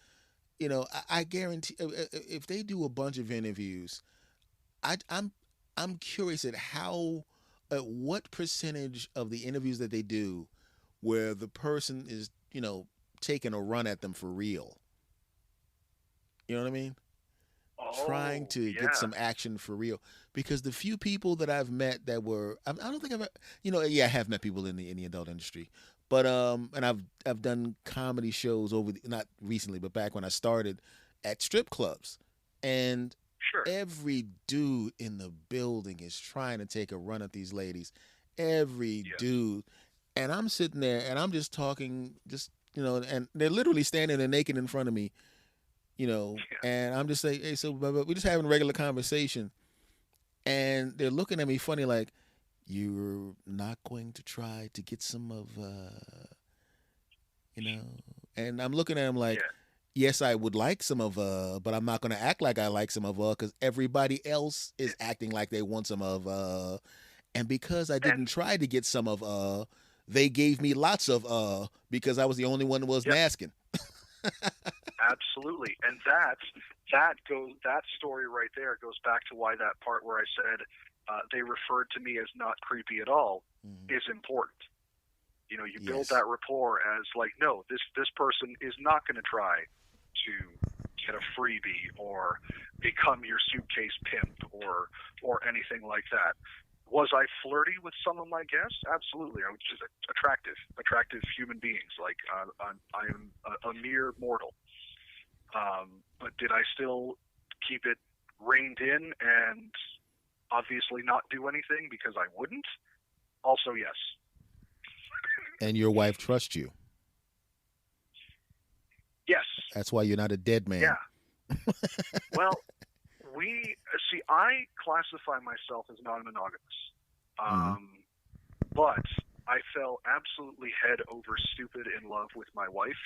I guarantee if they do a bunch of interviews, I'm curious at what percentage of the interviews that they do where the person is, taking a run at them for real. You know what I mean? Trying Oh, to get yeah. some action for real. Because the few people that I've met that were, I don't think I have met people in the adult industry, but and I've done comedy shows not recently, but back when I started at strip clubs, and Sure. every dude in the building is trying to take a run at these ladies, every Yes. dude, and I'm sitting there and I'm just talking, and they're literally standing there naked in front of me, Yeah. and I'm just saying, hey, so we're just having a regular conversation, and they're looking at me funny, like, you're not going to try to get some of, and I'm looking at them like, Yeah. yes, I would like some of, but I'm not going to act like I like some of, because everybody else is Yeah. acting like they want some of, and because I didn't And try to get some of, they gave me lots of, because I was the only one that wasn't yep, asking. absolutely. And that story right there goes back to why that part where I said they referred to me as not creepy at all is important. You build Yes. that rapport as like, no, this person is not going to try to get a freebie or become your suitcase pimp or anything like that. Was I flirty with some of my guests? Absolutely. I was just attractive human beings. Like I am a mere mortal. But did I still keep it reined in and obviously not do anything because I wouldn't? Also, yes. And your wife trusts you. Yes. That's why you're not a dead man. Yeah. Well, I classify myself as non-monogamous. But I fell absolutely head over stupid in love with my wife.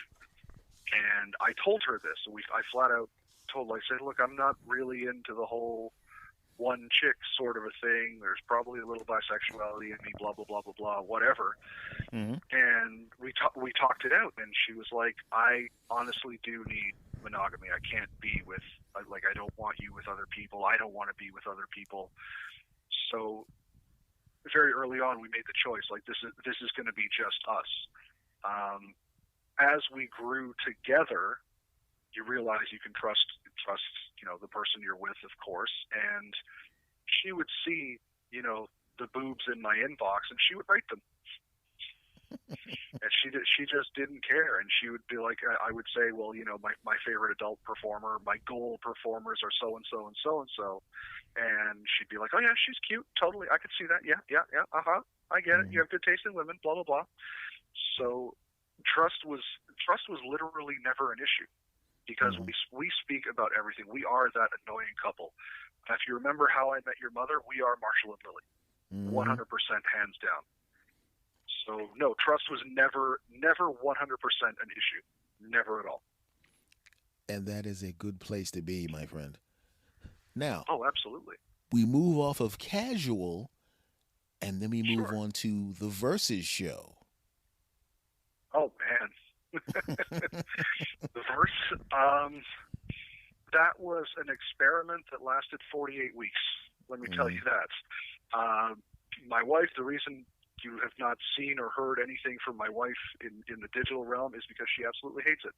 And I told her this. I flat out told her, I said, look, I'm not really into the whole one chick sort of a thing. There's probably a little bisexuality in me, blah, blah, blah, blah, blah, whatever. Mm-hmm. And we talked it out, and she was like, I honestly do need monogamy. I can't be with, like, I don't want you with other people. I don't want to be with other people. So very early on, we made the choice, like, this is going to be just us. As we grew together, you realize you can trust, the person you're with, of course. And she would see, the boobs in my inbox, and she would rate them. And she just didn't care, and she would be like, I would say, well, my favorite adult performer, my goal performers are so and so and so and so, and she'd be like, oh yeah, she's cute, totally, I could see that, yeah, yeah, yeah, I get it, you have good taste in women, blah blah blah. So trust was literally never an issue, because we speak about everything. We are that annoying couple. If you remember How I Met Your Mother, we are Marshall and Lily, 100% hands down. So no, trust was never 100% an issue, never at all. And that is a good place to be, my friend. Now, Oh, absolutely. we move off of casual, and then we move Sure. on to the Versus show. Oh man, the verse. That was an experiment that lasted 48 weeks. Let me tell you that. My wife, the reason you have not seen or heard anything from my wife in the digital realm is because she absolutely hates it.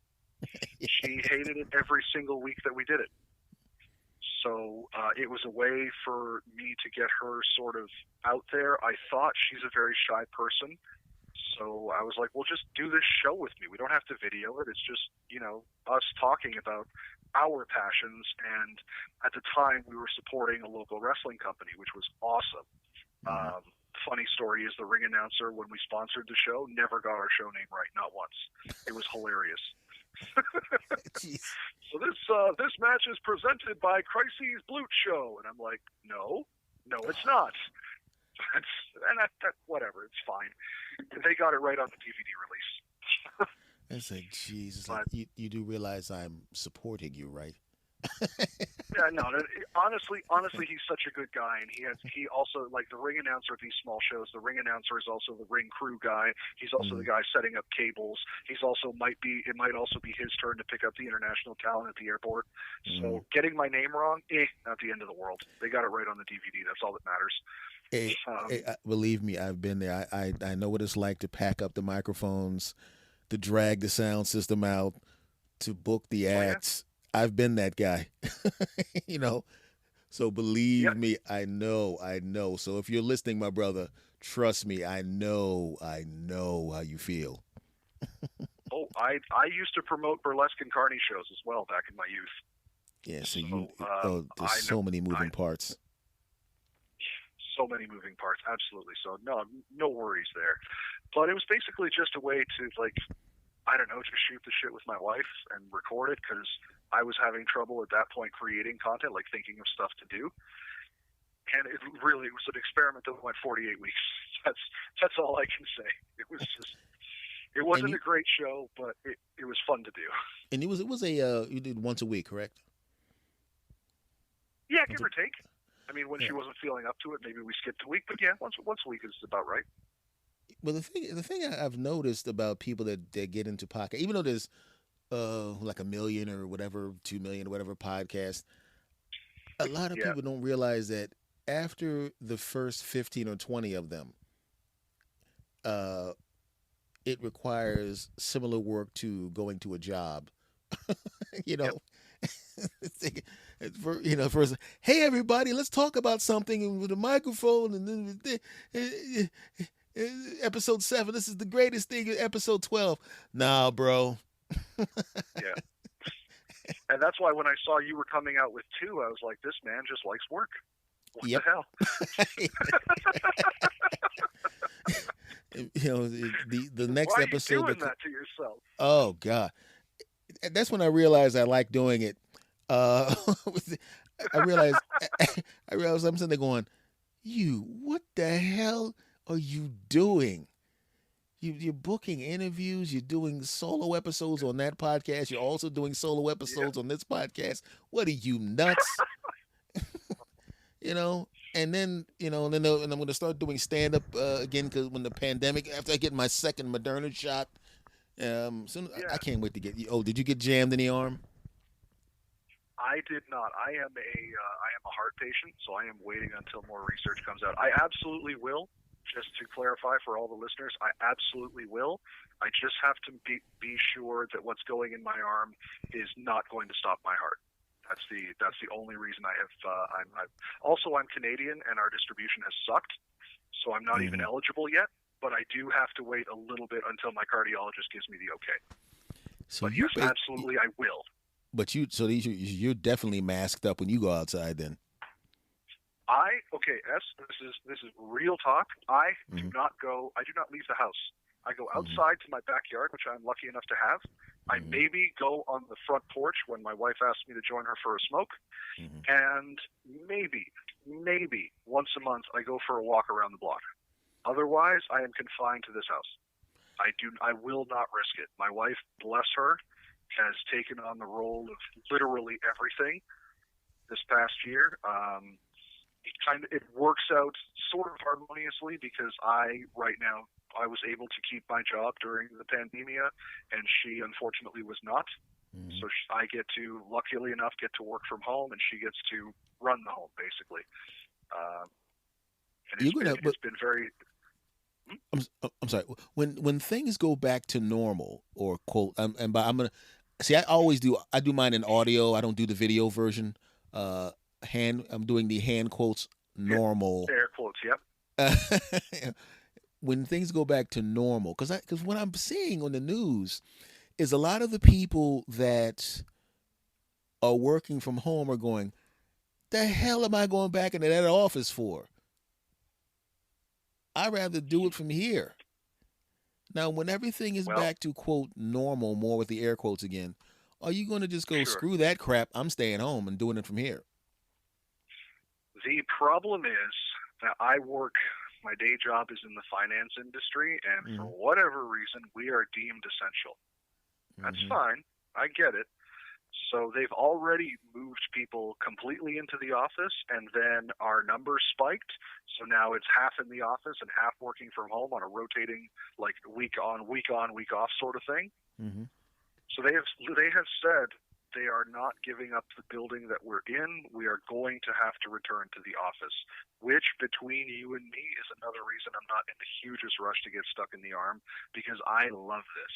She hated it every single week that we did it. So it was a way for me to get her sort of out there. I thought she's a very shy person. So I was like, well, just do this show with me. We don't have to video it. It's just, us talking about our passions. And at the time, we were supporting a local wrestling company, which was awesome. Funny story is the ring announcer, when we sponsored the show, never got our show name right, not once. It was hilarious. So this match is presented by Crises Blut Show, and I'm like, no, it's not. Whatever, it's fine. They got it right on the DVD release. It's like, Jesus, like, you do realize I'm supporting you, right? Yeah, no. Honestly, he's such a good guy, and he also, like, the ring announcer of these small shows. The ring announcer is also the ring crew guy. He's also the guy setting up cables. It might also be his turn to pick up the international talent at the airport. So getting my name wrong, not the end of the world. They got it right on the DVD. That's all that matters. Hey, believe me, I've been there. I know what it's like to pack up the microphones, to drag the sound system out, to book the acts. Oh, yeah. I've been that guy, So believe me, I know. So if you're listening, my brother, trust me, I know how you feel. Oh, I used to promote burlesque and carny shows as well back in my youth. Yeah, so there's so many moving parts. So many moving parts, absolutely. So no worries there. But it was basically just a way to, like, I don't know, just shoot the shit with my wife and record it, because I was having trouble at that point creating content, like thinking of stuff to do. And it was an experiment that went 48 weeks. That's all I can say. It wasn't a great show, but it was fun to do. And it was you did once a week, correct? Yeah, give or take. I mean, when she wasn't feeling up to it, maybe we skipped a week. But yeah, once a week is about right. Well, the thing I've noticed about people that get into podcast, even though there's like 1 million or whatever, 2 million or whatever podcasts, a lot of people don't realize that after the first 15 or 20 of them, it requires similar work to going to a job. First, hey everybody, let's talk about something with a microphone, and then episode 7, this is the greatest thing. Episode 12, nah, bro. Yeah. And that's why when I saw you were coming out with 2, I was like, this man just likes work. What the hell? The next episode. Why are you doing that to yourself? Oh God, that's when I realized I like doing it. I realized I'm sitting there going, what the hell are you doing? You're booking interviews. You're doing solo episodes on that podcast. You're also doing solo episodes on this podcast. What are you, nuts? And then and I'm going to start doing stand up again, because when the pandemic, after I get my second Moderna shot, I can't wait to get you. Oh, did you get jammed in the arm? I did not. I am a heart patient, so I am waiting until more research comes out. I absolutely will. Just to clarify for all the listeners, I absolutely will. I just have to be sure that what's going in my arm is not going to stop my heart. That's the only reason I have. I'm Canadian, and our distribution has sucked, so I'm not even Hmm. eligible yet. But I do have to wait a little bit until my cardiologist gives me the okay. So But you, yes, absolutely, I will. but you, so these you're definitely masked up when you go outside. Then. Okay, S. This is real talk. I do Hmm. not go. I do not leave the house. I go Hmm. outside to my backyard, which I'm lucky enough to have. I Hmm. maybe go on the front porch when my wife asks me to join her for a smoke, Hmm. and maybe once a month I go for a walk around the block. Otherwise, I am confined to this house. I will not risk it. My wife, bless her, has taken on the role of literally everything this past year. It works out sort of harmoniously because right now I was able to keep my job during the pandemia, and she unfortunately was not. Hmm. So I get to, luckily enough, get to work from home, and she gets to run the home basically. Um, and You're gonna, but it's been very. Hmm? I'm sorry. When things go back to normal, or quote, and by I'm gonna see. I always do. I do mine in audio. I don't do the video version. Uh, I'm doing the hand quotes Yeah, normal. air quotes. Yep. When things go back to normal, because what I'm seeing on the news is a lot of the people that are working from home are going, the hell am I going back into that office for? I'd rather do it from here. Now, when everything is Well, back to quote normal, more with the air quotes again, are you going to just go sure. screw that crap? I'm staying home and doing it from here. The problem is that I work. My day job is in the finance industry, and for Mm-hmm. whatever reason, we are deemed essential. That's Mm-hmm. fine. I get it. So they've already moved people completely into the office, and then our numbers spiked. So now it's half in the office and half working from home on a rotating, like week on, week off sort of thing. Mm-hmm. So they have said they are not giving up the building that we're in. We are going to have to return to the office, which between you and me is another reason I'm not in the hugest rush to get stuck in the arm because I love this.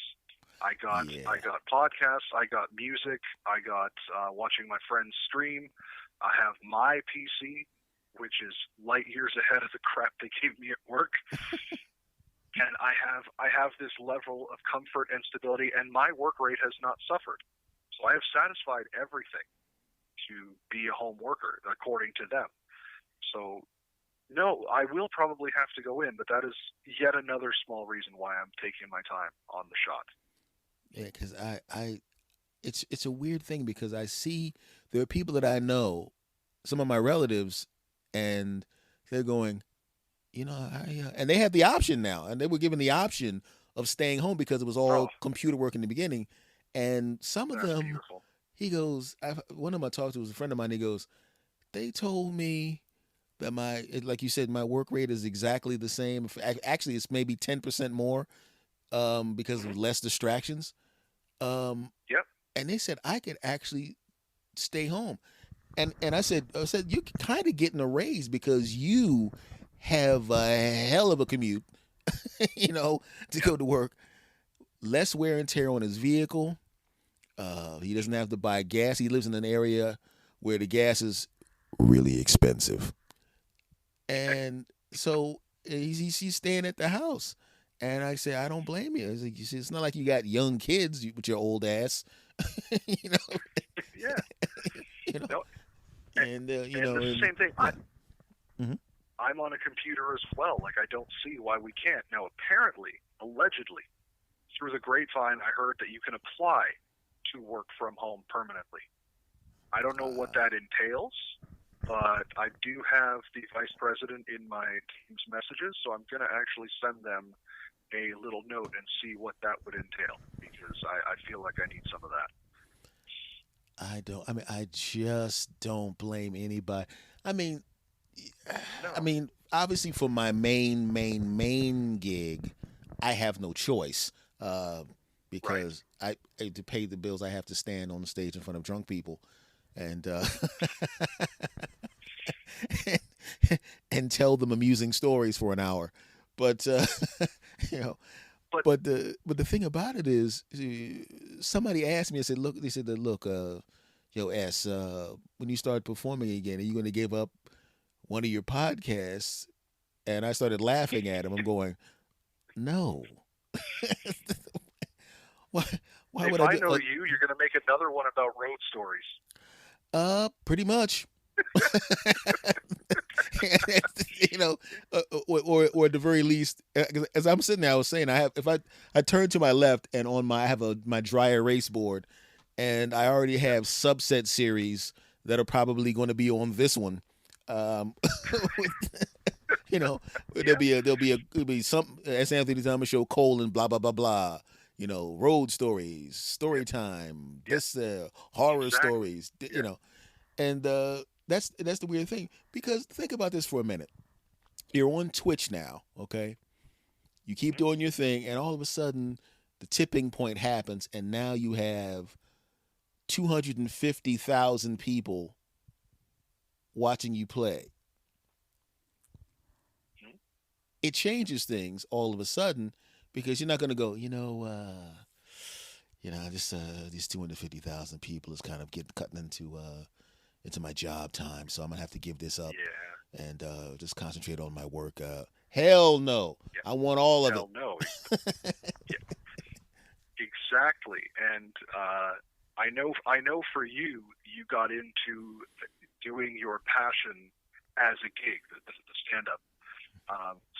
Yeah. I got podcasts, I got music, I got watching my friends stream. I have my PC, which is light years ahead of the crap they gave me at work, and I have this level of comfort and stability, and my work rate has not suffered. So I have satisfied everything to be a home worker according to them. So no, I will probably have to go in, but that is yet another small reason why I'm taking my time on the shot. Yeah, because it's a weird thing because I see there are people that I know, some of my relatives, and they're going, and they have the option now, and they were given the option of staying home because it was Oh, all computer work in the beginning, and some of that's them, beautiful. he goes, one of them I talked to was a friend of mine. He goes, they told me that like you said, my work rate is exactly the same. Actually, it's maybe 10% more, because Hmm. of less distractions. Um, Yep. and they said I could actually stay home. And I said you kind of getting a raise because you have a hell of a commute, to Yep. go to work. Less wear and tear on his vehicle. He doesn't have to buy gas. He lives in an area where the gas is really expensive, and so he's staying at the house. And I say I don't blame you. I was like, you see, it's not like you got young kids with your old ass, you know, Yeah. you know, No. And, and and the and same thing. yeah. Hmm. I'm on a computer as well. Like I don't see why we can't. Now, apparently, allegedly, through the grapevine, I heard that you can apply to work from home permanently. I don't know what Uh, that entails, but I do have the vice president in my team's messages, so I'm going to actually send them a little note and see what that would entail because I feel like I need some of that. I don't. I mean, I just don't blame anybody. I mean, I No, mean, obviously for my main gig, I have no choice, right. because to pay the bills, I have to stand on the stage in front of drunk people, and and tell them amusing stories for an hour. But you know, But but the thing about it is, somebody asked me. I said, look, they said that look, yo, S, when you start performing again, are you going to give up one of your podcasts? And I started laughing at him. I'm going, no. why? Why If would I I do? know you, you're going to make another one about road stories. Pretty much. you know, or at the very least, as I'm sitting there, I was saying, I have if I turn to my left and on my I have my dry erase board, and I already Yeah, have subset series that are probably going to be on this one. Um, you know, yeah, there'll be some S. Anthony Thomas show colon blah blah blah blah. Road stories, yeah, story time, yeah, this horror exactly. stories. Yeah. And that's the weird thing because think about this for a minute. You're on Twitch now, okay? You keep Hmm. doing your thing, and all of a sudden, the tipping point happens, and now you have 250,000 people watching you play. Hmm. It changes things all of a sudden because you're not going to go, this these 250,000 people is kind of getting cutting into my job time, so I'm gonna have to give this up Yeah, and just concentrate on my work. Hell no, yeah. I want all of it. Hell no. Yeah, exactly. And I know for you, you got into doing your passion as a gig, the stand up.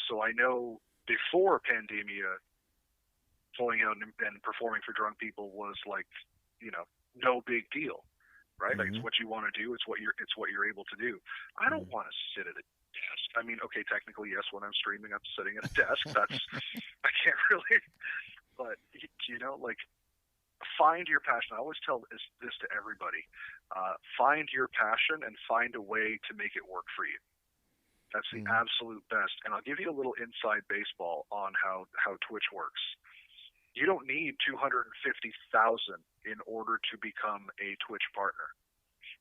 So I know before pandemia, going out and performing for drunk people was like, you know, no big deal, right? Like Mm-hmm. it's what you want to do. It's what you're able to do. I don't Mm-hmm. want to sit at a desk. I mean, okay, technically yes. When I'm streaming, I'm sitting at a desk. That's I can't really, but like find your passion. I always tell this to everybody: find your passion and find a way to make it work for you. That's the Mm-hmm. absolute best. And I'll give you a little inside baseball on how Twitch works. You don't need 250,000 in order to become a Twitch partner.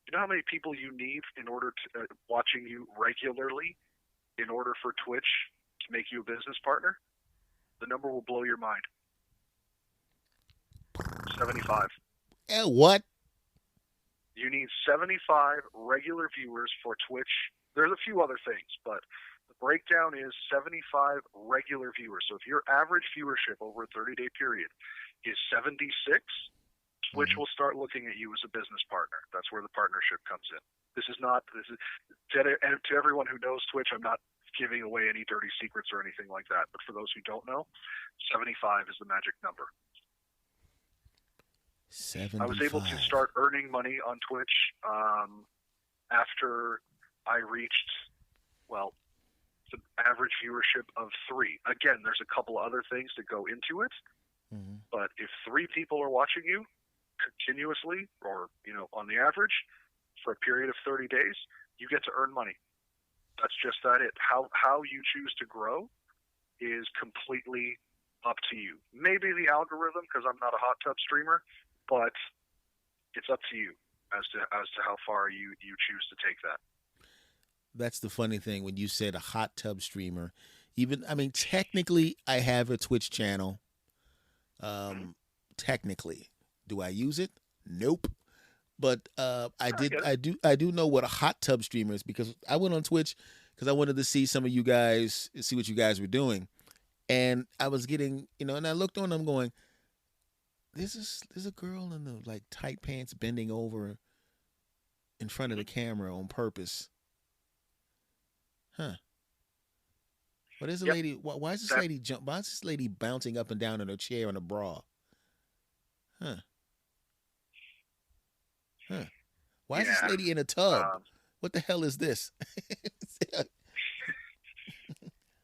You know how many people you need in order to watching you regularly in order for Twitch to make you a business partner? The number will blow your mind. 75. What? You need 75 regular viewers for Twitch. There's a few other things, but the breakdown is 75 regular viewers. So if your average viewership over a 30-day period is 76, Twitch Mm-hmm. will start looking at you as a business partner. That's where the partnership comes in. This is and to everyone who knows Twitch, I'm not giving away any dirty secrets or anything like that. But for those who don't know, 75 is the magic number. I was able to 75. start earning money on Twitch after I reached, well, the average viewership of 3. Again, there's a couple other things that go into it, Mm-hmm. but if 3 people are watching you continuously or, on the average for a period of 30 days, you get to earn money. That's just that it. How you choose to grow is completely up to you. Maybe the algorithm, because I'm not a hot tub streamer, but it's up to you as to how far you choose to take that. That's the funny thing when you said a hot tub streamer. Even I mean, technically, I have a Twitch channel. Hmm. Um, technically, do I use it? Nope. But I I did. get it. I do know what a hot tub streamer is because I went on Twitch because I wanted to see some of you guys, see what you guys were doing, and I was getting, and I looked on. I'm going, there's a girl in the like tight pants bending over in front of the Hmm. camera on purpose, huh? What is the Yep. lady? Why is this That. lady jump? Why is this lady bouncing up and down in her chair in a bra? Huh? Huh? Why is this Yeah. lady in a tub? Um, What the hell is this?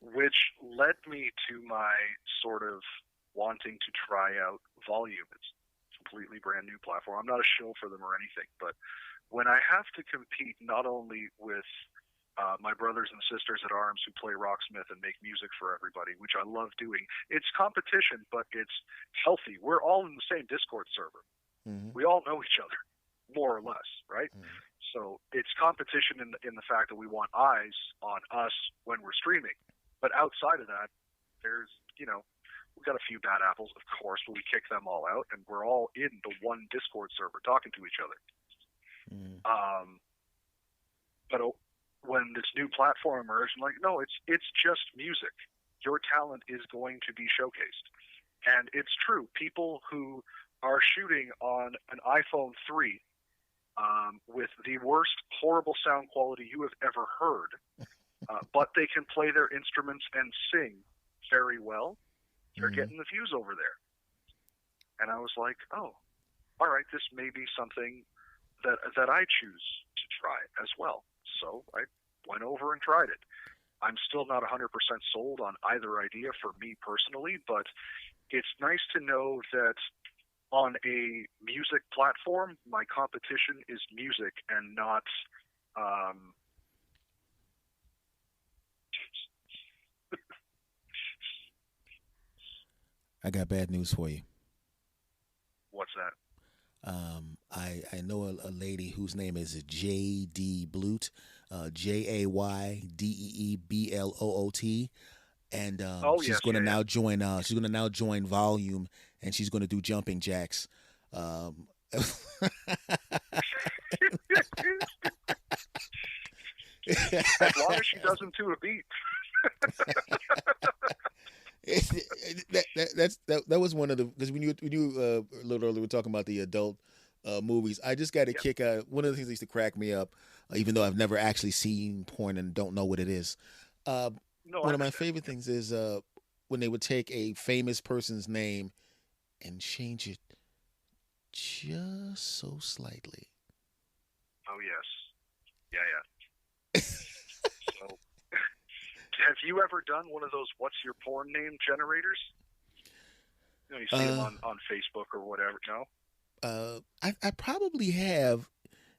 which led me to my sort of wanting to try out Volume. It's a completely brand new platform. I'm not a shill for them or anything, but when I have to compete not only with my brothers and sisters at arms who play rocksmith and make music for everybody, which I love doing. It's competition, but it's healthy. We're all in the same Discord server. Mm-hmm. We all know each other, more or less, right? Mm-hmm. So it's competition in the fact that we want eyes on us when we're streaming. But outside of that, there's, we've got a few bad apples, of course, but we kick them all out, and we're all in the one Discord server talking to each other. Mm. Um, but when this new platform emerged, I'm like, no, it's just music. Your talent is going to be showcased, and it's true. People who are shooting on an iPhone 3 with the worst, horrible sound quality you have ever heard, but they can play their instruments and sing very well. They're Mm-hmm. getting the views over there, and I was like, oh, all right, this may be something that I choose to try as well. So I went over and tried it. I'm still not 100% sold on either idea for me personally, but it's nice to know that on a music platform, my competition is music and not. Um, I got bad news for you. what's that? I know a lady whose name is J.D. Blut, JAYDEEBLOOT, and Oh she's yes, going to yeah, now join. She's going to now join Volume, and she's going to do jumping jacks. Um, yeah. As long as she does them to a beat. that was one of the, because when you a little earlier we were talking about the adult movies. I just got a Yeah. kick out. One of the things that used to crack me up, even though I've never actually seen porn and don't know what it is. Uh, No, I One of my understand. favorite things is when they would take a famous person's name and change it just so slightly. Oh yes, yeah, yeah. So, have you ever done one of those "What's your porn name" generators? You see them Uh, on Facebook or whatever. No. I probably have.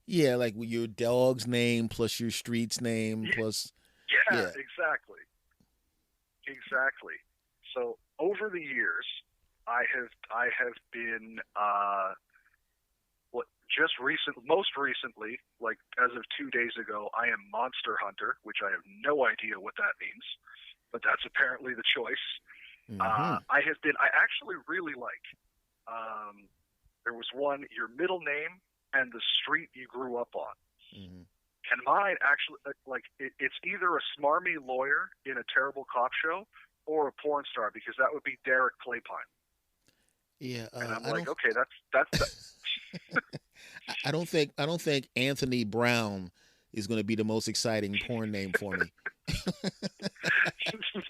Yeah, like with your dog's name plus your street's name Yeah, plus. yeah, Yeah. exactly, exactly. So over the years, I have been what just most recently, like as of 2 days ago, I am Monster Hunter, which I have no idea what that means, but that's apparently the choice. Mm-hmm. I actually really like. Um, there was one, your middle name and the street you grew up on. Mm-hmm. Can mine actually, it's either a smarmy lawyer in a terrible cop show or a porn star, because that would be Derek Claypine. Yeah, And I'm I like, don't. okay, that's the, I don't think Anthony Brown is going to be the most exciting porn name for me.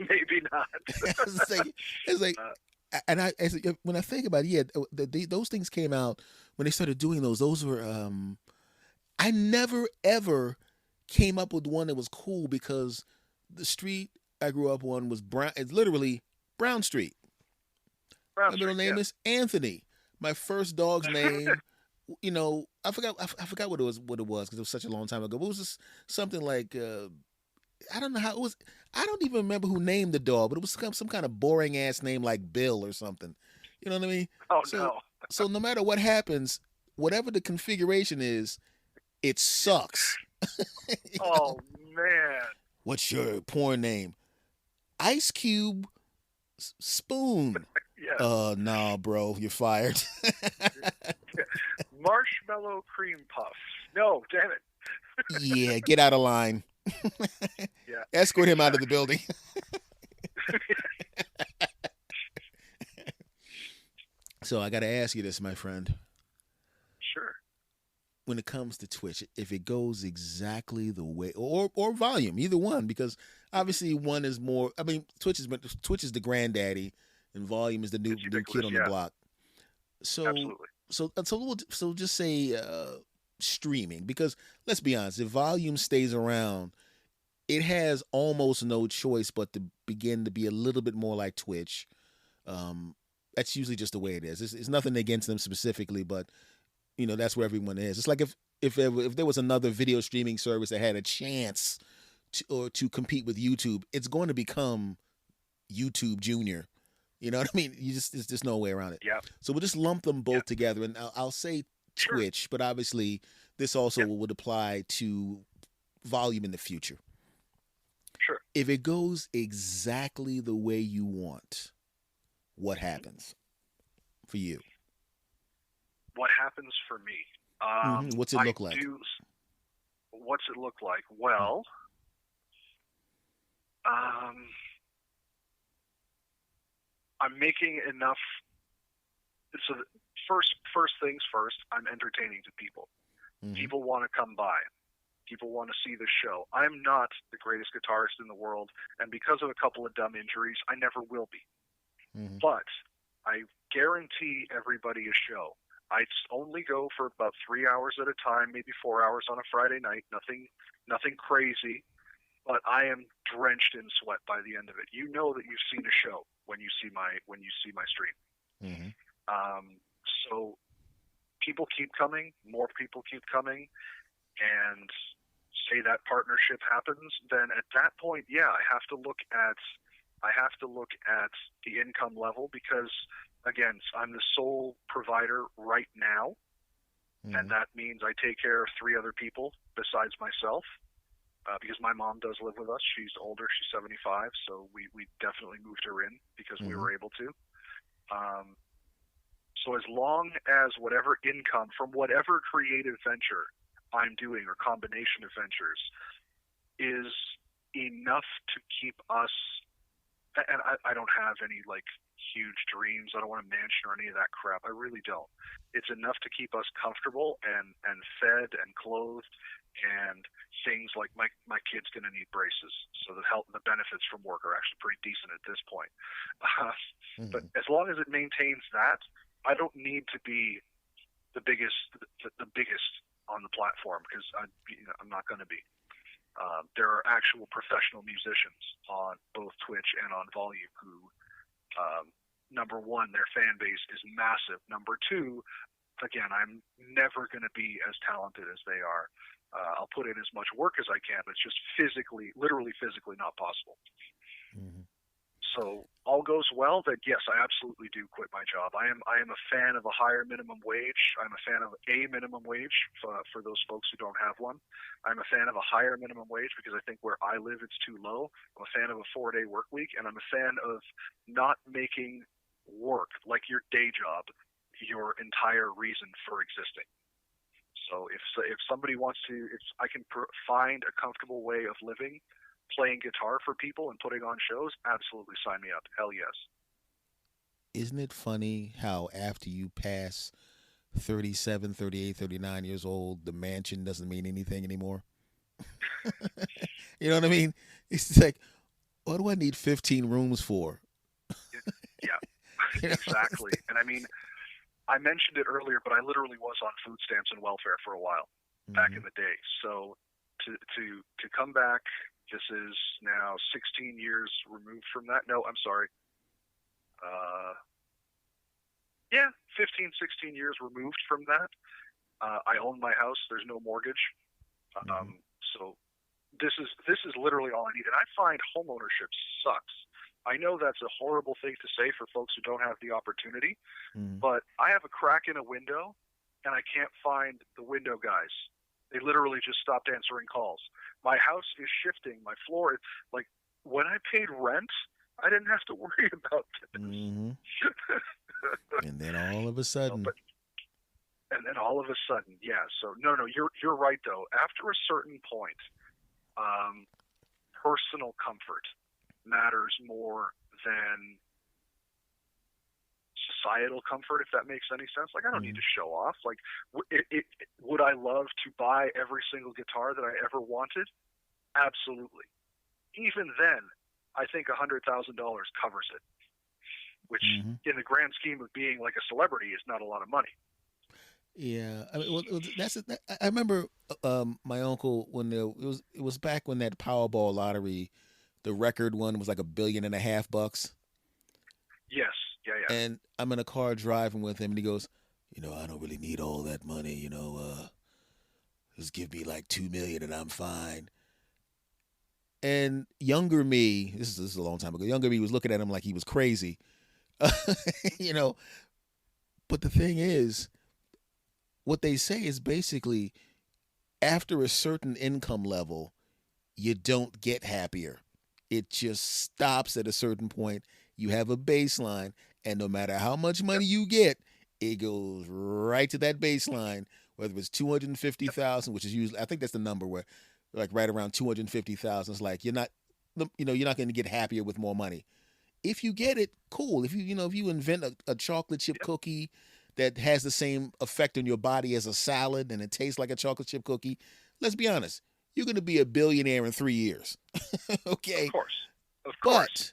maybe not. it's like, it's like, uh, and when I think about it, yeah, those things came out when they started doing those. Those were I never ever came up with one that was cool because the street I grew up on was Brown. It's literally Brown Street. Brown My middle Street, name yeah. is Anthony. My first dog's name, I forgot. I forgot what it was. What it was because it was such a long time ago. But it was just something like I don't know how it was. I don't even remember who named the dog, but it was some kind of boring ass name like Bill or something. You know what I mean? Oh So no. so no matter what happens, whatever the configuration is, it sucks. you know? Oh man. What's your porn name? Ice Cube Spoon. Yes. Nah, bro, you're fired. Marshmallow cream puff. No, damn it. Yeah, get out of line. Yeah, Escort him out of the exactly. building. So I got to ask you this, my friend. Sure. When it comes to Twitch, if it goes exactly the way, or volume, either one, because Hmm. obviously one is more. I mean, Twitch is the granddaddy, and volume is the new It's new kid ubiquitous. on the Yeah, block. So absolutely. so just say streaming, because let's be honest, if volume stays around, it has almost no choice but to begin to be a little bit more like Twitch. Um, that's usually just the way it is. It's nothing against them specifically, but that's where everyone is. It's like if there was another video streaming service that had a chance to compete with YouTube, it's going to become YouTube Junior. You know what I mean? There's just no way around it. Yeah, So we'll just lump them yeah. both together, and I'll say Sure. Twitch, but obviously this also Yeah, would apply to volume in the future. sure. If it goes exactly the way you want, what Hmm. happens for you? What happens for me? What's it I look like? do. What's it look like? Well, um, I'm making enough. So first things first, I'm entertaining to people. Mm-hmm. People want to come by. People want to see the show. I'm not the greatest guitarist in the world, and because of a couple of dumb injuries, I never will be. Mm-hmm. But I guarantee everybody a show. I only go for about 3 hours at a time, maybe 4 hours on a Friday night. Nothing crazy. But I am drenched in sweat by the end of it. You know that you've seen a show when you see my stream. Mm-hmm. Um, so people keep coming, more people keep coming, and say that partnership happens, then at that point, yeah, I have to look at the income level because again, I'm the sole provider right now, and Mm-hmm. that means I take care of three other people besides myself. Because my mom does live with us. She's older. She's 75, so we definitely moved her in because we Mm-hmm. were able to. Um, so as long as whatever income from whatever creative venture I'm doing or combination of ventures is enough to keep us, and I don't have any like huge dreams. I don't want a mansion or any of that crap. I really don't. It's enough to keep us comfortable and fed and clothed and things like my kid's going to need braces. So the health the benefits from work are actually pretty decent at this point. Uh, but Mm-hmm. as long as it maintains that, I don't need to be the biggest on the platform because I'm not going to be. There are actual professional musicians on both Twitch and on Volume who, number one, their fan base is massive. Number two, again, I'm never going to be as talented as they are. I'll put in as much work as I can, but it's just physically, literally physically not possible. Mm-hmm. So all goes well, then yes, I absolutely do quit my job. I am a fan of a higher minimum wage. I'm a fan of a minimum wage for those folks who don't have one. I'm a fan of a higher minimum wage because I think where I live it's too low. I'm a fan of a 4-day work week, and I'm a fan of not making work like your day job your entire reason for existing. So if somebody wants to, if I can find a comfortable way of living, playing guitar for people and putting on shows, absolutely sign me up. Hell yes. Isn't it funny how after you pass 37, 38, 39 years old, the mansion doesn't mean anything anymore? You know what I mean? It's like, what do I need 15 rooms for? Yeah, You know? exactly. And I mean, I mentioned it earlier, but I literally was on food stamps and welfare for a while back Mm-hmm. in the day. So to come back, this is now 16 years removed from that. No, I'm sorry. Uh, yeah, 15, 16 years removed from that. I own my house. There's no mortgage. Mm-hmm. So this is literally all I need. And I find homeownership sucks. I know that's a horrible thing to say for folks who don't have the opportunity, Mm-hmm. but I have a crack in a window and I can't find the window guys. They literally just stopped answering calls. My house is shifting. My floor, like when I paid rent, I didn't have to worry about this. Mm-hmm. And then all of a So, sudden, but and then all of a sudden, yeah. So no, you're right though. After a certain point, um, personal comfort matters more than societal comfort, if that makes any sense. Like, I don't need mm-hmm. to show off. Like, would I love to buy every single guitar that I ever wanted? Absolutely. Even then, I think $100,000 covers it, which, Mm-hmm. in the grand scheme of being like a celebrity, is not a lot of money. Yeah, I mean, well, I remember my uncle when it was back when that Powerball lottery, the record one was like $1.5 billion, Yes, yeah, yeah. and I'm in a car driving with him, and he goes, I don't really need all that money, just give me like 2 million and I'm fine. And younger me, this is a long time ago. Younger me was looking at him like he was crazy, you know. But the thing is, what they say is basically after a certain income level, you don't get happier. It just stops at a certain point. You have a baseline, and no matter how much Yep. money you get, it goes right to that baseline whether it's 250,000, which is usually, I think that's the number where like right around 250,000. It's like you're not going to get happier with more money. If you get it, cool. If you invent a chocolate chip Yep. cookie that has the same effect on your body as a salad and it tastes like a chocolate chip cookie, let's be honest, you're going to be a billionaire in 3 years. Of Okay, course. Of course.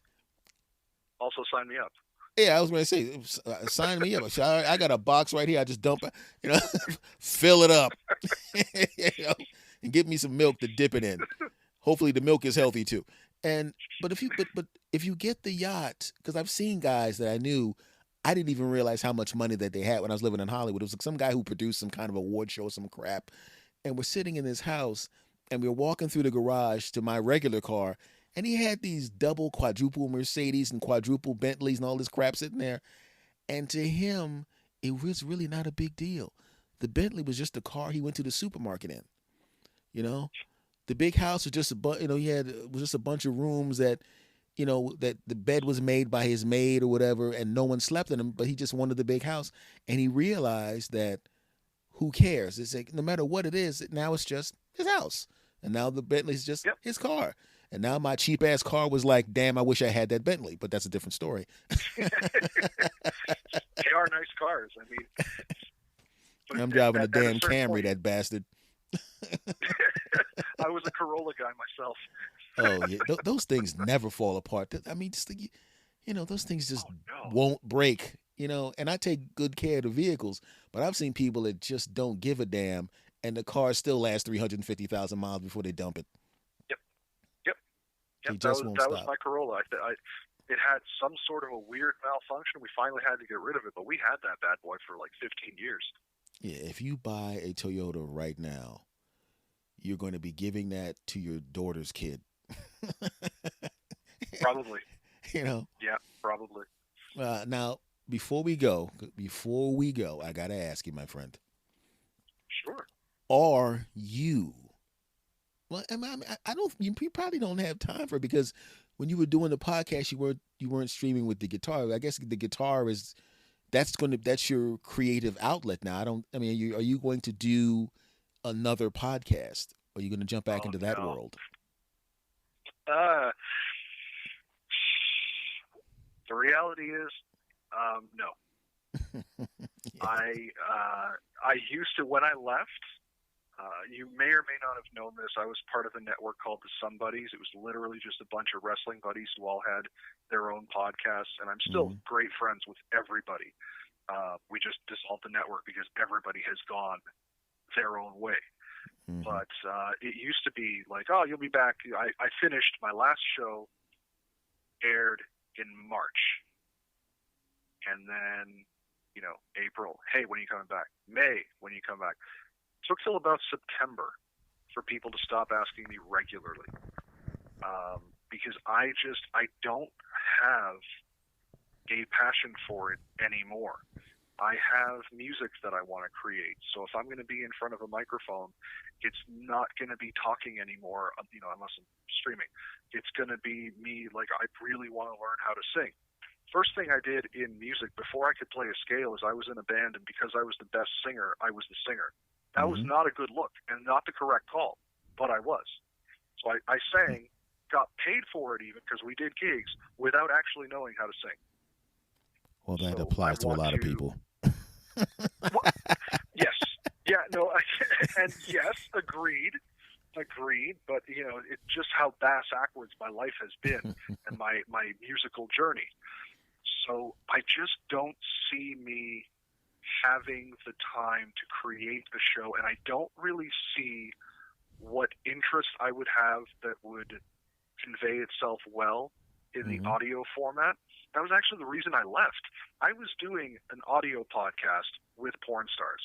but Also, sign me up. yeah, I was going to say, sign me up. I got a box right here. I just dump it, fill it up, you know, and give me some milk to dip it in. Hopefully, the milk is healthy too. And but if you get the yacht, because I've seen guys that I knew, I didn't even realize how much money that they had when I was living in Hollywood. It was like some guy who produced some kind of award show, some crap, and we're sitting in his house, and we're walking through the garage to my regular car, and he had these double, quadruple Mercedes and quadruple Bentleys and all this crap sitting there. And to him, it was really not a big deal. The Bentley was just a car he went to the supermarket in. You know, the big house was just he had was just a bunch of rooms that that the bed was made by his maid or whatever, and no one slept in them. But he just wanted the big house, and he realized that who cares? It's like no matter what it is, now it's just his house, and now the Bentley's just Yep. his car. And now my cheap ass car was like, damn, I wish I had that Bentley, but that's a different story. They are nice cars. I mean, but I'm driving a at a damn certain Camry, point, that bastard. I was a Corolla guy myself. Oh yeah, those things never fall apart. I mean, just those things just Oh no. won't break. And I take good care of the vehicles, but I've seen people that just don't give a damn, and the car still lasts 350,000 miles before they dump it. Yep. Yep. They Yep. just won't That was stop. my Corolla. It had some sort of a weird malfunction. We finally had to get rid of it, but we had that bad boy for like 15 years. Yeah, if you buy a Toyota right now, you're going to be giving that to your daughter's kid. Probably. you know. Yeah. Probably. Now, before we go, I gotta ask you, my friend, Sure. are you? Well, I don't. You probably don't have time for it because when you were doing the podcast, you weren't streaming with the guitar. I guess the guitar that's your creative outlet now. I don't. I mean, are you going to do another podcast? Or are you going to jump back Oh into that no. world? Uh, the reality is, no. I used to when I left. You may or may not have known this. I was part of a network called the Somebodies. It was literally just a bunch of wrestling buddies who all had their own podcasts, and I'm still Mm-hmm. great friends with everybody. We just dissolved the network because everybody has gone their own way. Mm-hmm. But it used to be like, oh, you'll be back. I finished my last show, aired in March, and then April. Hey, when are you coming back? May, when are you come back? Took till about September for people to stop asking me regularly, because I don't have a passion for it anymore. I have music that I want to create. So if I'm going to be in front of a microphone, it's not going to be talking anymore, unless I'm streaming. It's going to be me like I really want to learn how to sing. First thing I did in music before I could play a scale is I was in a band, and because I was the best singer, I was the singer. That was not a good look and not the correct call, but I was. So I sang, got paid for it even because we did gigs without actually knowing how to sing. Well, that So applies to a lot of people. Well, yes. Yeah, no, and yes, agreed. But, it's just how bass-ackwards my life has been and my musical journey. So I just don't see me having the time to create a show, and I don't really see what interest I would have that would convey itself well in the audio format. That was actually the reason I left. I was doing an audio podcast with porn stars.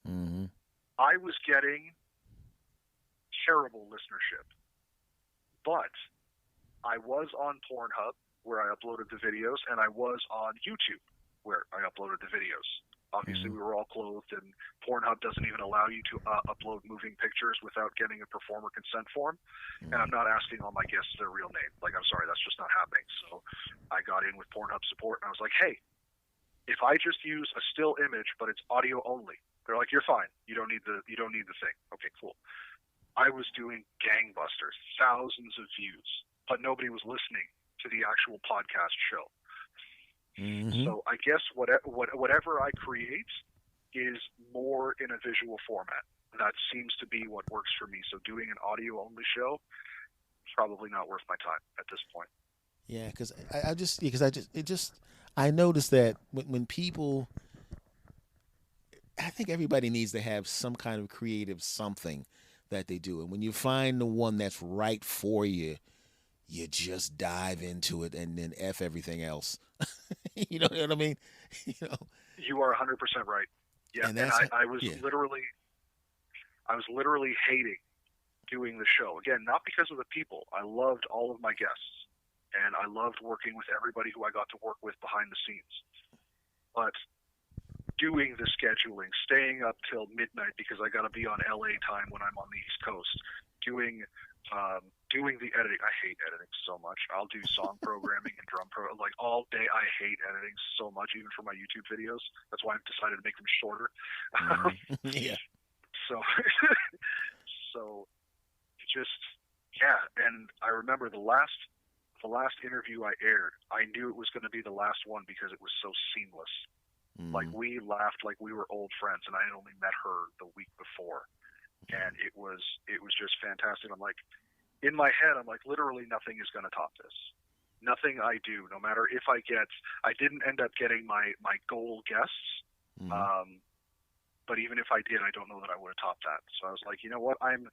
Mm-hmm. I was getting terrible listenership, but I was on Pornhub where I uploaded the videos, and I was on YouTube where I uploaded the videos. Obviously, we were all clothed, and Pornhub doesn't even allow you to upload moving pictures without getting a performer consent form. And I'm not asking all my guests their real name. Like, I'm sorry, that's just not happening. So I got in with Pornhub support, and I was like, hey, if I just use a still image, but it's audio only, They're like, you're fine. You don't need the thing. Okay, cool. I was doing gangbusters, thousands of views, but nobody was listening to the actual podcast show. Mm-hmm. So I guess whatever I create is more in a visual format. That seems to be what works for me. So doing an audio only show is probably not worth my time at this point. Yeah, because I noticed that when people, I think everybody needs to have some kind of creative something that they do, and when you find the one that's right for you, you just dive into it and then f everything else. You know what I mean? You know, You are 100% right. Yeah, and and that's I was yeah. literally hating doing the show. Again, not because of the people. I loved all of my guests, and I loved working with everybody who I got to work with behind the scenes. But doing the scheduling, staying up till midnight because I got to be on LA time when I'm on the East Coast, doing doing the editing. I hate editing so much. I'll do song programming and like all day. I hate editing so much, even for my YouTube videos. That's why I've decided to make them shorter. Mm-hmm. Yeah. So, so just yeah. And I remember the last interview I aired. I knew it was going to be the last one because it was so seamless. Mm-hmm. Like we laughed like we were old friends, and I had only met her the week before, and it was just fantastic. I'm like, in my head, I'm like, literally nothing is going to top this. Nothing I do, no matter if I didn't end up getting my goal guests, Mm-hmm. but even if I did, I don't know that I would have topped that. So I was like, you know what, I'm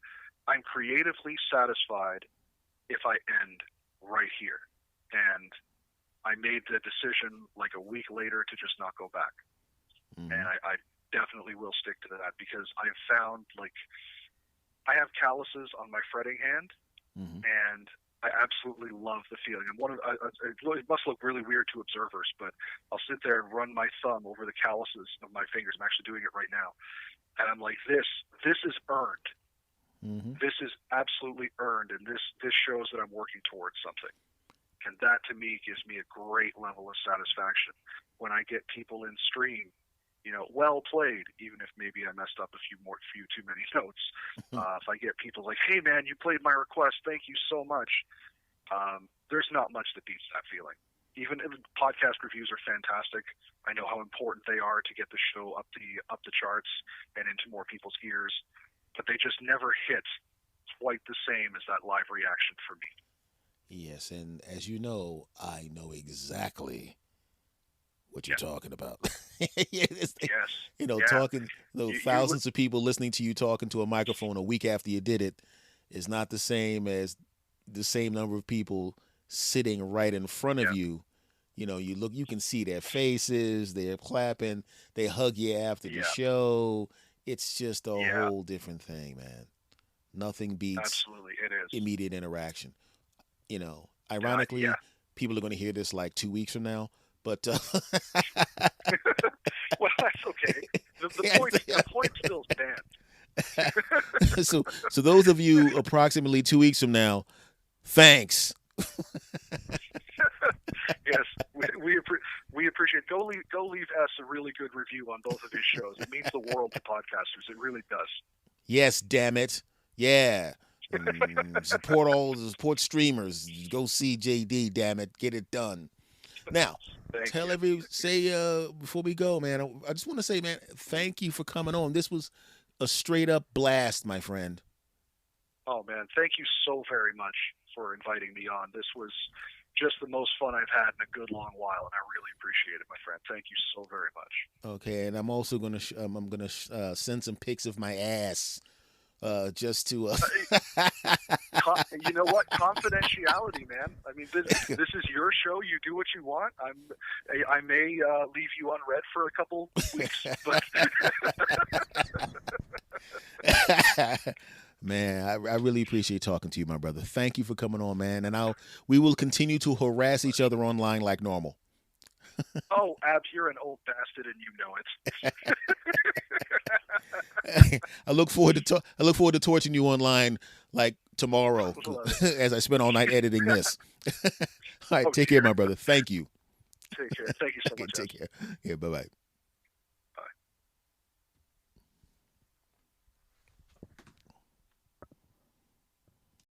creatively satisfied if I end right here, and I made the decision like a week later to just not go back. Mm-hmm. And I definitely will stick to that because I've found like I have calluses on my fretting hand, Mm-hmm. and I absolutely love the feeling. And it must look really weird to observers, but I'll sit there and run my thumb over the calluses of my fingers. I'm actually doing it right now, and I'm like, this is earned. Mm-hmm. This is absolutely earned, and this shows that I'm working towards something. And that to me gives me a great level of satisfaction when I get people in stream, well played, even if maybe I messed up a few too many notes. If I get people like, hey man, you played my request, thank you so much. There's not much that beats that feeling. Even if podcast reviews are fantastic. I know how important they are to get the show up the charts and into more people's ears, but they just never hit quite the same as that live reaction for me. Yes, and as you know, I know exactly what you're talking about. Yes. Yeah. Talking thousands of people listening to you talking to a microphone a week after you did it is not the same as the same number of people sitting right in front of you. You can see their faces, they're clapping, they hug you after the show. It's just a whole different thing, man. Nothing beats absolutely it is immediate interaction. Ironically, people are going to hear this like 2 weeks from now, but well, that's okay. The point still stands. So those of you approximately 2 weeks from now, thanks. Yes, we appreciate. Go leave S a really good review on both of his shows. It means the world to podcasters. It really does. Yes, damn it. Yeah. Support streamers. Go see JD, damn it. Get it done. Now, before we go, man, I just want to say, man, thank you for coming on. This was a straight up blast, my friend. Oh man, thank you so very much for inviting me on. This was just the most fun I've had in a good long while, and I really appreciate it, my friend. Thank you so very much. Okay, and I'm also gonna send some pics of my ass. Just to you know what, confidentiality, man. I mean, this is your show. You do what you want. I may leave you unread for a couple weeks, but man, I really appreciate talking to you, my brother. Thank you for coming on, man. And we will continue to harass each other online like normal. Oh, Abs, you're an old bastard, and you know it. I look forward to torching you online like tomorrow as I spend all night editing this. All right, take care, my brother. Thank you. Take care. Thank you so much. Take care. Yeah, bye-bye.